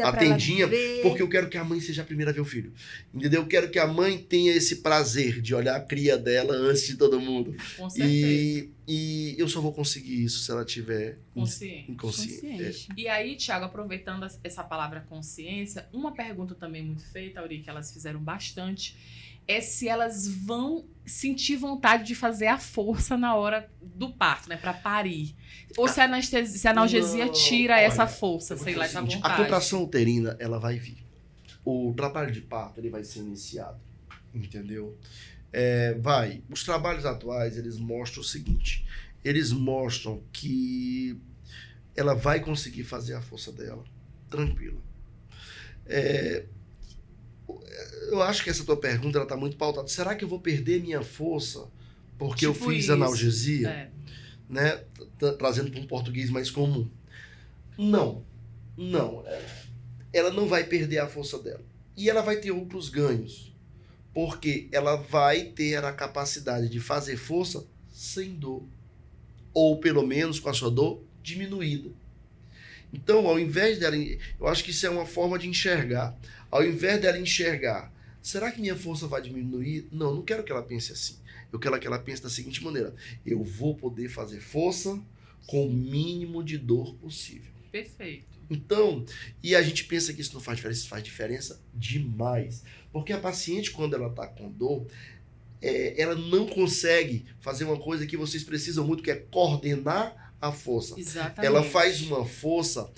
a tendinha, porque eu quero que a mãe seja a primeira a ver o filho. Entendeu? Eu quero que a mãe tenha esse prazer de olhar a cria dela antes de todo mundo. Com certeza. E eu só vou conseguir isso se ela tiver Consciente. inconsciente. E aí, Thiago, aproveitando essa palavra consciência, uma pergunta também muito feita, Auri, que elas fizeram bastante, é se elas vão sentir vontade de fazer a força na hora do parto, né? Pra parir. Ou se a analgesia Não, tira olha, essa força, eu vou sei dizer lá, o essa seguinte, vontade. a contração uterina, ela vai vir. O trabalho de parto, ele vai ser iniciado. Entendeu? Os trabalhos atuais, eles mostram o seguinte. Eles mostram que ela vai conseguir fazer a força dela tranquila. Eu acho que essa tua pergunta ela tá muito pautada. Será que eu vou perder minha força porque eu fiz isso. analgesia? Né? Trazendo para um português mais comum. Não. Ela não vai perder a força dela. E ela vai ter outros ganhos. Porque ela vai ter a capacidade de fazer força sem dor. Ou pelo menos com a sua dor diminuída. Então, ao invés dela... Eu acho que isso é uma forma de enxergar. Ao invés dela enxergar, será que minha força vai diminuir? Não quero que ela pense assim. Eu quero que ela pense da seguinte maneira. Eu vou poder fazer força com o mínimo de dor possível. Perfeito. Então, e a gente pensa que isso não faz diferença, isso faz diferença demais. Porque a paciente, quando ela está com dor, ela não consegue fazer uma coisa que vocês precisam muito, que é coordenar a força. Exatamente. Ela faz uma força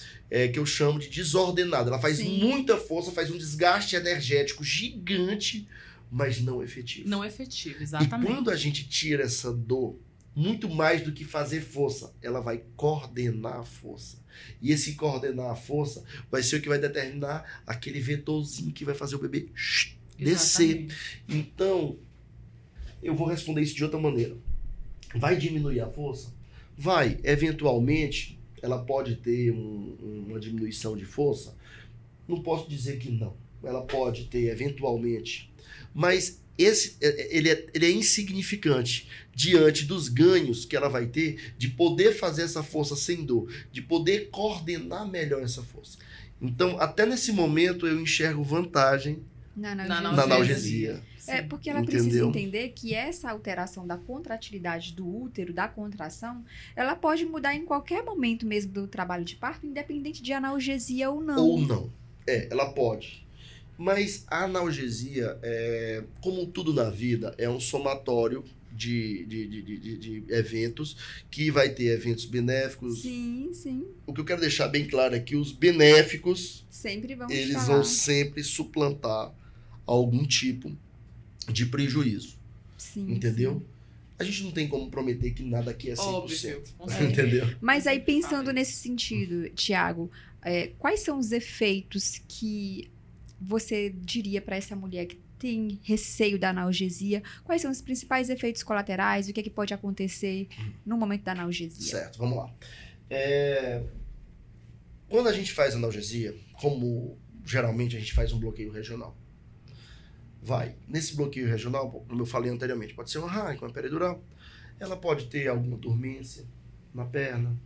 que eu chamo de desordenada. Ela faz muita força, faz um desgaste energético gigante, mas não efetivo. Não efetivo, exatamente. E quando a gente tira essa dor, muito mais do que fazer força, ela vai coordenar a força. E esse coordenar a força vai ser o que vai determinar aquele vetorzinho que vai fazer o bebê descer. Então, eu vou responder isso de outra maneira. Vai diminuir a força? Vai. Eventualmente, ela pode ter uma diminuição de força? Não posso dizer que não. Ela pode ter, eventualmente. Mas ele é insignificante diante dos ganhos que ela vai ter de poder fazer essa força sem dor, de poder coordenar melhor essa força. Então, até nesse momento, eu enxergo vantagem na analgesia. Porque ela precisa entender que essa alteração da contratilidade do útero, da contração, ela pode mudar em qualquer momento mesmo do trabalho de parto, independente de analgesia ou não. Ou não. Ela pode. Mas a analgesia, como tudo na vida, é um somatório de eventos, que vai ter eventos benéficos. Sim. O que eu quero deixar bem claro é que os benéficos, sempre vão sempre suplantar algum tipo de prejuízo. Sim, entendeu? Sim. A gente não tem como prometer que nada aqui é 100%. Óbvio, entendeu? Mas aí, pensando nesse sentido, Tiago, quais são os efeitos que você diria para essa mulher que tem receio da analgesia? Quais são os principais efeitos colaterais? O que é que pode acontecer no momento da analgesia? Certo, vamos lá. Quando a gente faz analgesia, como geralmente a gente faz um bloqueio regional, nesse bloqueio regional, como eu falei anteriormente, pode ser uma RAI, uma peridural, ela pode ter alguma dormência na perna,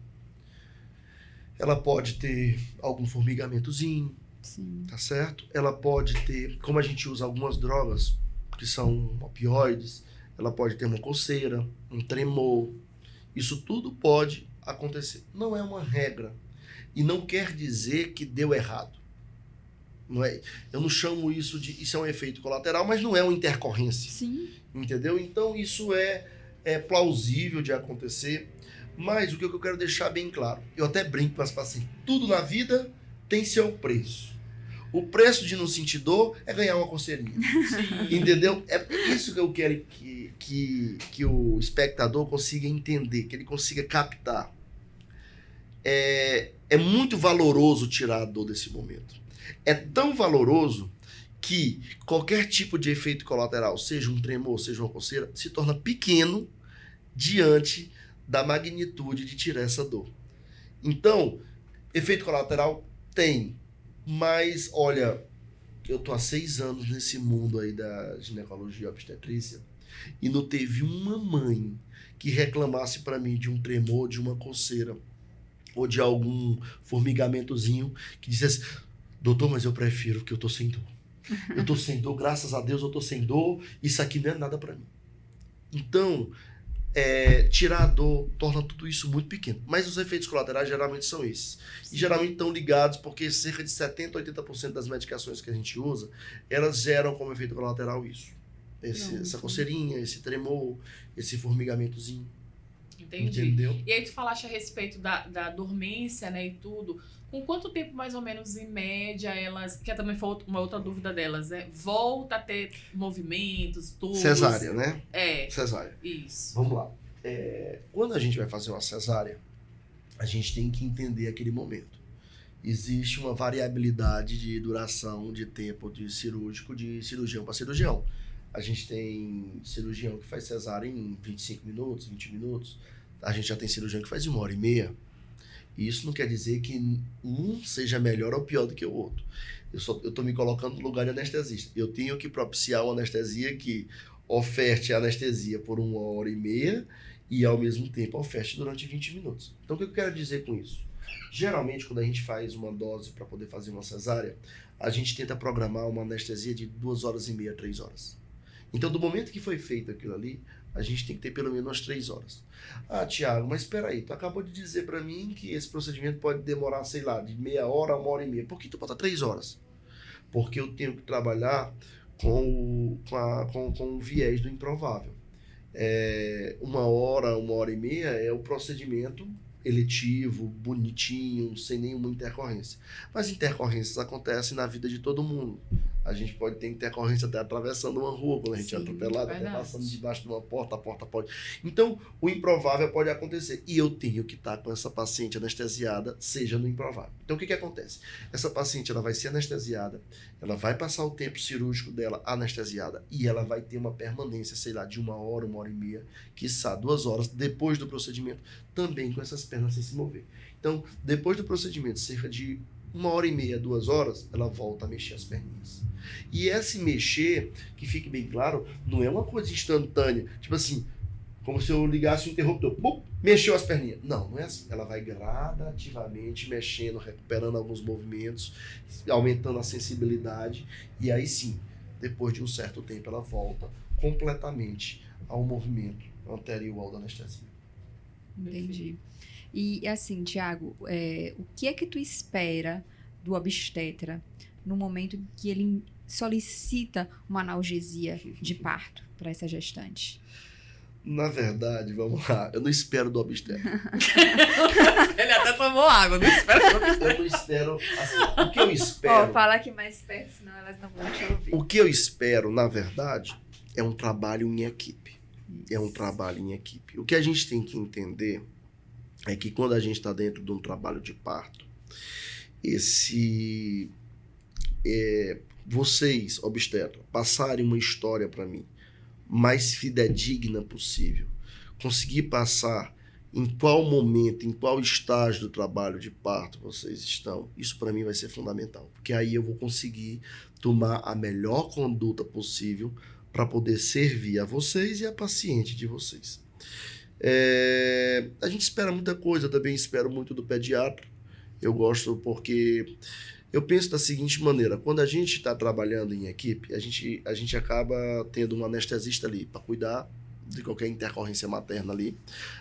ela pode ter algum formigamentozinho, Sim. tá certo? Ela pode ter, como a gente usa algumas drogas que são opioides, ela pode ter uma coceira, um tremor. Isso tudo pode acontecer. Não é uma regra. E não quer dizer que deu errado. Não é, eu não chamo isso de... Isso é um efeito colateral, mas não é uma intercorrência. Sim. Entendeu? Então isso é plausível de acontecer. Mas o que eu quero deixar bem claro, eu até brinco com as pacientes, tudo na vida tem seu preço. O preço de não sentir dor é ganhar uma coceirinha. Entendeu? É isso que eu quero que o espectador consiga entender, que ele consiga captar. É muito valoroso tirar a dor desse momento. É tão valoroso que qualquer tipo de efeito colateral, seja um tremor, seja uma coceira, se torna pequeno diante da magnitude de tirar essa dor. Então, efeito colateral tem, mas olha, eu tô há 6 anos nesse mundo aí da ginecologia e obstetrícia e não teve uma mãe que reclamasse para mim de um tremor, de uma coceira ou de algum formigamentozinho que dissesse: doutor, mas eu prefiro que eu tô sem dor. Eu tô sem dor, graças a Deus eu tô sem dor, isso aqui não é nada para mim. Então, tirar a dor torna tudo isso muito pequeno. Mas os efeitos colaterais geralmente são esses. Sim. E geralmente estão ligados porque cerca de 70% a 80% das medicações que a gente usa, elas geram como efeito colateral isso. Essa coceirinha, esse tremor, esse formigamentozinho. Entendi. Entendeu? E aí tu falaste a respeito da dormência, né, e tudo. Com quanto tempo, mais ou menos, em média, elas... Que também foi uma outra dúvida delas, né? Volta a ter movimentos, tudo. Cesárea, né? É. Cesárea. Isso. Vamos lá. Quando a gente vai fazer uma cesárea, a gente tem que entender aquele momento. Existe uma variabilidade de duração de tempo de cirúrgico de cirurgião para cirurgião. A gente tem cirurgião que faz cesárea em 25 minutos, 20 minutos. A gente já tem cirurgião que faz em 1h30. E isso não quer dizer que um seja melhor ou pior do que o outro. Eu estou me colocando no lugar de anestesista. Eu tenho que propiciar uma anestesia que oferte a anestesia por 1h30 e, ao mesmo tempo, oferte durante 20 minutos. Então, o que eu quero dizer com isso? Geralmente, quando a gente faz uma dose para poder fazer uma cesárea, a gente tenta programar uma anestesia de 2h30, 3 horas. Então, do momento que foi feito aquilo ali, a gente tem que ter pelo menos umas 3 horas. Ah, Tiago, mas espera aí, tu acabou de dizer para mim que esse procedimento pode demorar, sei lá, de meia hora a 1h30. Por que tu bota 3 horas? Porque eu tenho que trabalhar com o viés do improvável. 1h, 1h30 é o procedimento eletivo, bonitinho, sem nenhuma intercorrência. Mas intercorrências acontecem na vida de todo mundo. A gente pode ter intercorrência até atravessando uma rua, quando a gente é atropelado, até passando debaixo de uma porta, a porta pode... Então, o improvável pode acontecer. E eu tenho que estar com essa paciente anestesiada, seja no improvável. Então, o que acontece? Essa paciente ela vai ser anestesiada, ela vai passar o tempo cirúrgico dela anestesiada e ela vai ter uma permanência, sei lá, de 1 hora, 1h30, quiçá 2 horas depois do procedimento, também com essas pernas sem se mover. Então, depois do procedimento, cerca de 1h30, 2 horas, ela volta a mexer as perninhas. E esse mexer, que fique bem claro, não é uma coisa instantânea. Tipo assim, como se eu ligasse o interruptor, pum, mexeu as perninhas. Não, não é assim. Ela vai gradativamente mexendo, recuperando alguns movimentos, aumentando a sensibilidade. E aí sim, depois de um certo tempo, ela volta completamente ao movimento anterior ao da anestesia. Entendi. E assim, Tiago, o que é que tu espera do obstetra no momento em que ele solicita uma analgesia de parto para essa gestante? Na verdade, vamos lá, eu não espero do obstetra. Ele até tomou água, não espera. Eu não espero, assim, o que eu espero... Fala aqui mais perto, senão elas não vão te ouvir. O que eu espero, na verdade, é um trabalho em equipe. É um trabalho em equipe. O que a gente tem que entender é que quando a gente está dentro de um trabalho de parto, vocês, obstetra, passarem uma história para mim mais fidedigna possível, conseguir passar em qual momento, em qual estágio do trabalho de parto vocês estão, isso para mim vai ser fundamental, porque aí eu vou conseguir tomar a melhor conduta possível para poder servir a vocês e a paciente de vocês. A gente espera muita coisa, eu também espero muito do pediatra. Eu gosto porque eu penso da seguinte maneira: quando a gente está trabalhando em equipe, a gente acaba tendo um anestesista ali para cuidar de qualquer intercorrência materna ali.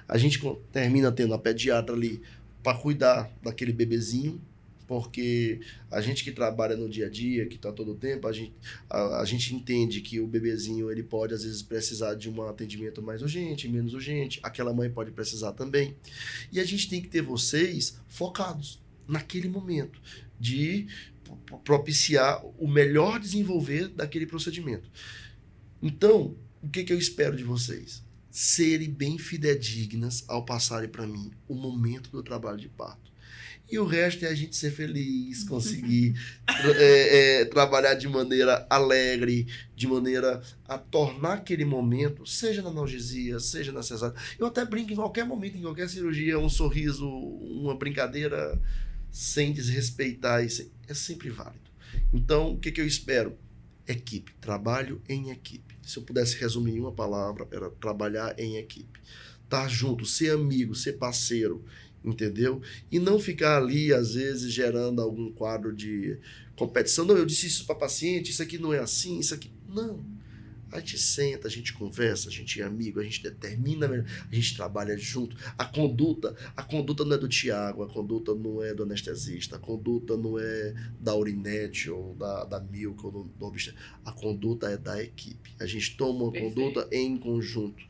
A gente termina tendo a pediatra ali para cuidar daquele bebezinho, porque a gente que trabalha no dia a dia, que está todo o tempo, a gente entende que o bebezinho ele pode às vezes precisar de um atendimento mais urgente, menos urgente, aquela mãe pode precisar também. E a gente tem que ter vocês focados naquele momento de propiciar o melhor desenvolver daquele procedimento. Então, o que eu espero de vocês? Serem bem fidedignas ao passarem para mim o momento do trabalho de parto. E o resto é a gente ser feliz, conseguir trabalhar de maneira alegre, de maneira a tornar aquele momento, seja na analgesia, seja na cesárea. Eu até brinco em qualquer momento, em qualquer cirurgia, um sorriso, uma brincadeira, sem desrespeitar isso, é sempre válido. Então, o que eu espero? Equipe, trabalho em equipe. Se eu pudesse resumir em uma palavra, era trabalhar em equipe. Estar junto, ser amigo, ser parceiro, entendeu? E não ficar ali, às vezes, gerando algum quadro de competição. Não, eu disse isso para paciente, isso aqui não é assim, isso aqui... Não. A gente senta, a gente conversa, a gente é amigo, a gente determina, a gente trabalha junto. A conduta não é do Tiago, a conduta não é do anestesista, a conduta não é da Urinete ou da Milk ou do obstetra. A conduta é da equipe. A gente toma uma conduta em conjunto.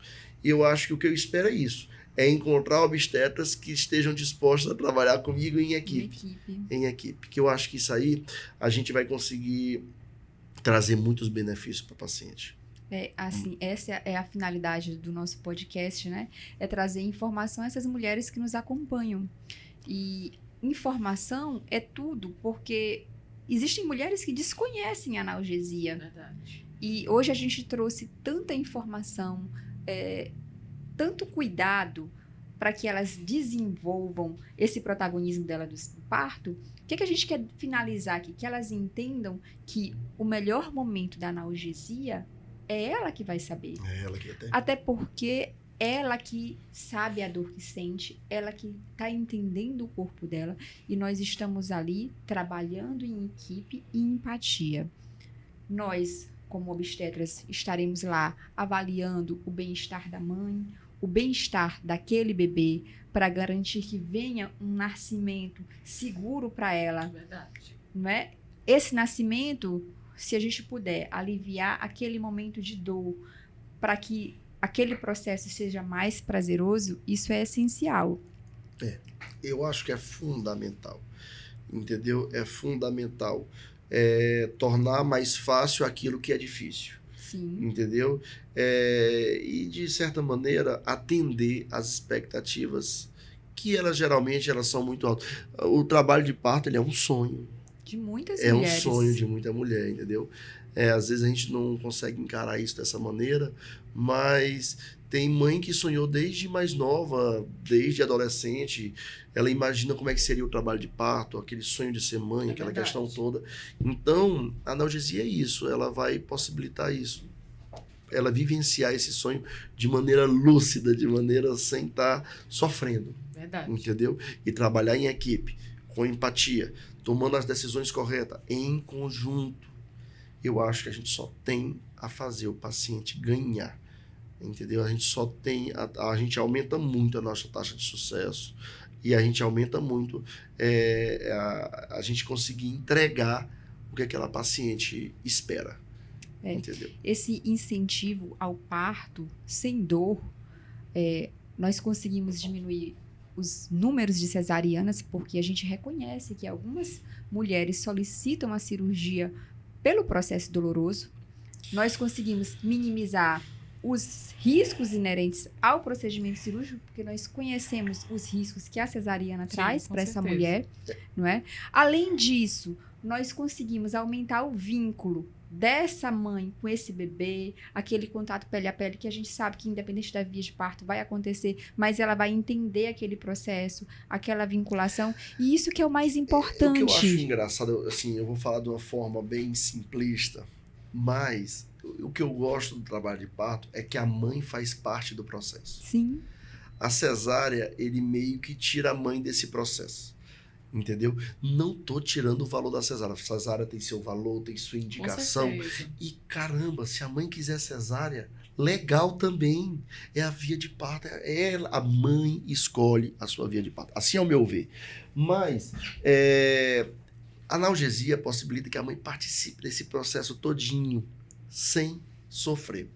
E eu acho que o que eu espero é isso. É encontrar obstetras que estejam dispostos a trabalhar comigo em equipe. Em equipe. Que eu acho que isso aí a gente vai conseguir trazer muitos benefícios para o paciente. Assim, essa é a finalidade do nosso podcast, né? É trazer informação a essas mulheres que nos acompanham. E informação é tudo, porque existem mulheres que desconhecem a analgesia. Verdade. E hoje a gente trouxe tanta informação, tanto cuidado para que elas desenvolvam esse protagonismo dela do parto. O que a gente quer finalizar aqui? Que elas entendam que o melhor momento da analgesia é ela que vai saber. É ela que Até porque ela que sabe a dor que sente, ela que está entendendo o corpo dela, e nós estamos ali trabalhando em equipe e empatia. Nós, como obstetras, estaremos lá avaliando o bem-estar da mãe, o bem-estar daquele bebê, para garantir que venha um nascimento seguro para ela. Verdade. Não é? Esse nascimento, se a gente puder aliviar aquele momento de dor, para que aquele processo seja mais prazeroso, isso é essencial. Eu acho que é fundamental, entendeu? É fundamental tornar mais fácil aquilo que é difícil. Sim. Entendeu? E, de certa maneira, atender às expectativas que geralmente elas são muito altas. O trabalho de parto, ele é um sonho. De muitas É mulheres. um sonho de muita mulher, entendeu? Às vezes a gente não consegue encarar isso dessa maneira, mas tem mãe que sonhou desde mais nova, desde adolescente. Ela imagina como é que seria o trabalho de parto, aquele sonho de ser mãe, aquela verdade. questão toda. Então, a analgesia é isso, ela vai possibilitar isso. Ela vivenciar esse sonho de maneira lúcida, de maneira sem estar sofrendo. Verdade. Entendeu? E trabalhar em equipe, com empatia, tomando as decisões corretas, em conjunto. Eu acho que a gente só tem a fazer o paciente ganhar. Entendeu? A gente só tem... A gente aumenta muito a nossa taxa de sucesso e a gente aumenta muito a gente conseguir entregar o que aquela paciente espera. Entendeu? Esse incentivo ao parto sem dor, nós conseguimos diminuir os números de cesarianas, porque a gente reconhece que algumas mulheres solicitam a cirurgia pelo processo doloroso. Nós conseguimos minimizar os riscos inerentes ao procedimento cirúrgico, porque nós conhecemos os riscos que a cesariana traz para essa mulher, não é? Além disso, nós conseguimos aumentar o vínculo dessa mãe com esse bebê, aquele contato pele a pele que a gente sabe que independente da via de parto vai acontecer, mas ela vai entender aquele processo, aquela vinculação, e isso que é o mais importante. O que eu acho engraçado, assim, eu vou falar de uma forma bem simplista, mas o que eu gosto do trabalho de parto é que a mãe faz parte do processo. Sim. A cesárea, ele meio que tira a mãe desse processo. Entendeu? Não tô tirando o valor da cesárea. A cesárea tem seu valor, tem sua indicação. E caramba, se a mãe quiser cesárea, legal também. É a via de parto. A mãe escolhe a sua via de parto. Assim é o meu ver. Mas a analgesia possibilita que a mãe participe desse processo todinho, sem sofrer.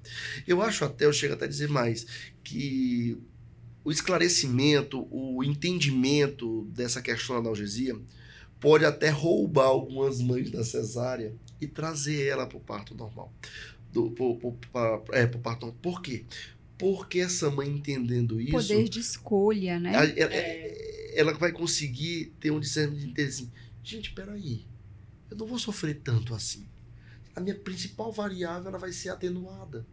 Eu acho até, eu chego até a dizer mais, que o esclarecimento, o entendimento dessa questão da analgesia pode até roubar algumas mães da cesárea e trazer ela para o parto normal. Para o parto normal. Por quê? Porque essa mãe entendendo isso... Poder de escolha, né? Ela vai conseguir ter um discernimento de entender assim, gente, peraí, eu não vou sofrer tanto assim. A minha principal variável ela vai ser atenuada.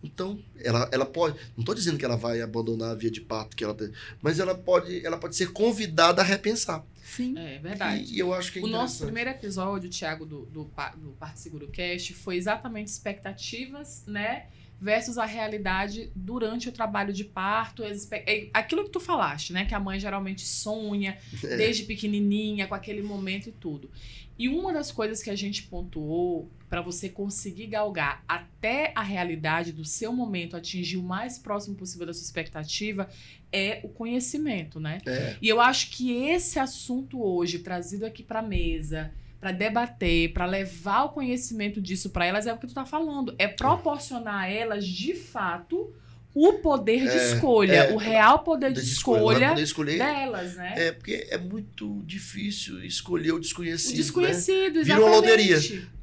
Então, ela pode... Não estou dizendo que ela vai abandonar a via de parto que ela tem, mas ela pode ser convidada a repensar. Sim. É verdade. E eu acho que é o nosso primeiro episódio, Thiago, do Parto Seguro Cast, foi exatamente expectativas, né? Versus a realidade durante o trabalho de parto. Aquilo que tu falaste, né? Que a mãe geralmente sonha, desde pequenininha, com aquele momento e tudo. E uma das coisas que a gente pontuou para você conseguir galgar até a realidade do seu momento, atingir o mais próximo possível da sua expectativa, é o conhecimento, né? E eu acho que esse assunto hoje, trazido aqui para a mesa, para debater, para levar o conhecimento disso para elas, é o que tu tá falando. É proporcionar a elas, de fato, o poder de escolha, o real poder de escolha poder escolher delas, né? porque é muito difícil escolher o desconhecido. O desconhecido, né? exatamente. Vira uma loteria.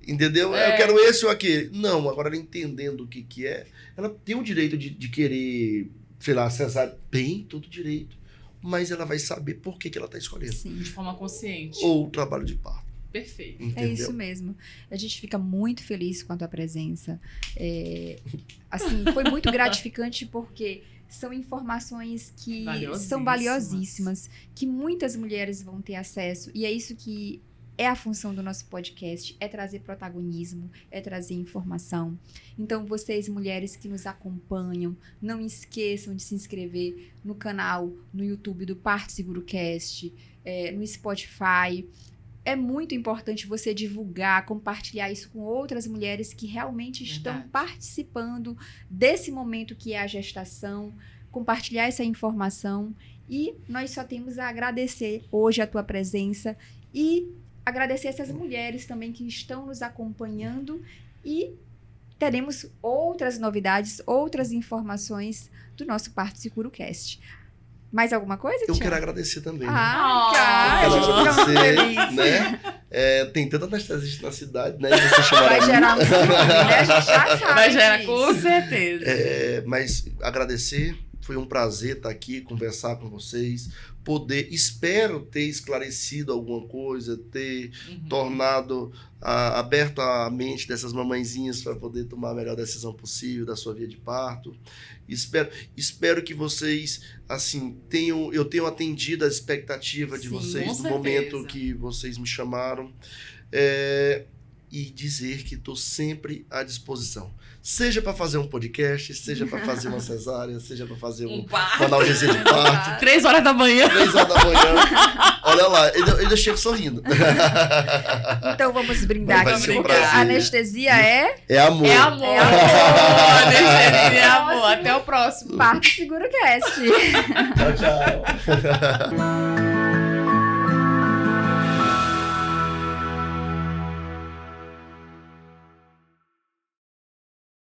Entendeu? Eu quero esse ou aquele. Não, agora ela entendendo o que é, ela tem o direito de querer, sei lá, acessar bem, todo direito. Mas ela vai saber por que ela está escolhendo. Sim. De forma consciente. Ou o trabalho de parto. Perfeito. Entendeu? É isso mesmo. A gente fica muito feliz com a tua presença. Assim, foi muito gratificante porque são informações que são valiosíssimas, que muitas mulheres vão ter acesso. E é isso que é a função do nosso podcast, é trazer protagonismo, é trazer informação. Então, vocês, mulheres que nos acompanham, não esqueçam de se inscrever no canal, no YouTube do Parto Seguro Cast, no Spotify. É muito importante você divulgar, compartilhar isso com outras mulheres que realmente estão participando desse momento que é a gestação, compartilhar essa informação. E nós só temos a agradecer hoje a tua presença e agradecer essas mulheres também que estão nos acompanhando e teremos outras novidades, outras informações do nosso Parto Seguro Cast. Mais alguma coisa, Tiago? Eu quero agradecer também. Cara, Eu a quero gente fica muito agradecer, feliz. né? Tem tanta anestesista na cidade, né? E você chamaram Vai a mim. gerar um ciúme, né? A gente já sabe Vai gerar disso. com certeza. Mas agradecer, foi um prazer estar aqui, conversar com vocês, espero ter esclarecido alguma coisa, ter tornado aberto a mente dessas mamãezinhas para poder tomar a melhor decisão possível da sua via de parto. Espero que vocês, assim, eu tenho atendido a expectativa de vocês com no certeza. momento que vocês me chamaram. E dizer que estou sempre à disposição. Seja para fazer um podcast, seja para fazer uma cesárea, seja para fazer uma analgesia de parto. 3 horas da manhã. 3 horas da manhã. Olha lá, eu ainda chego sorrindo. Então vamos brindar Vai aqui, ser um porque prazer. a anestesia é É amor. É amor. É amor. Anestesia é amor. Até o próximo. Parto Seguro Cast. Tchau, tchau.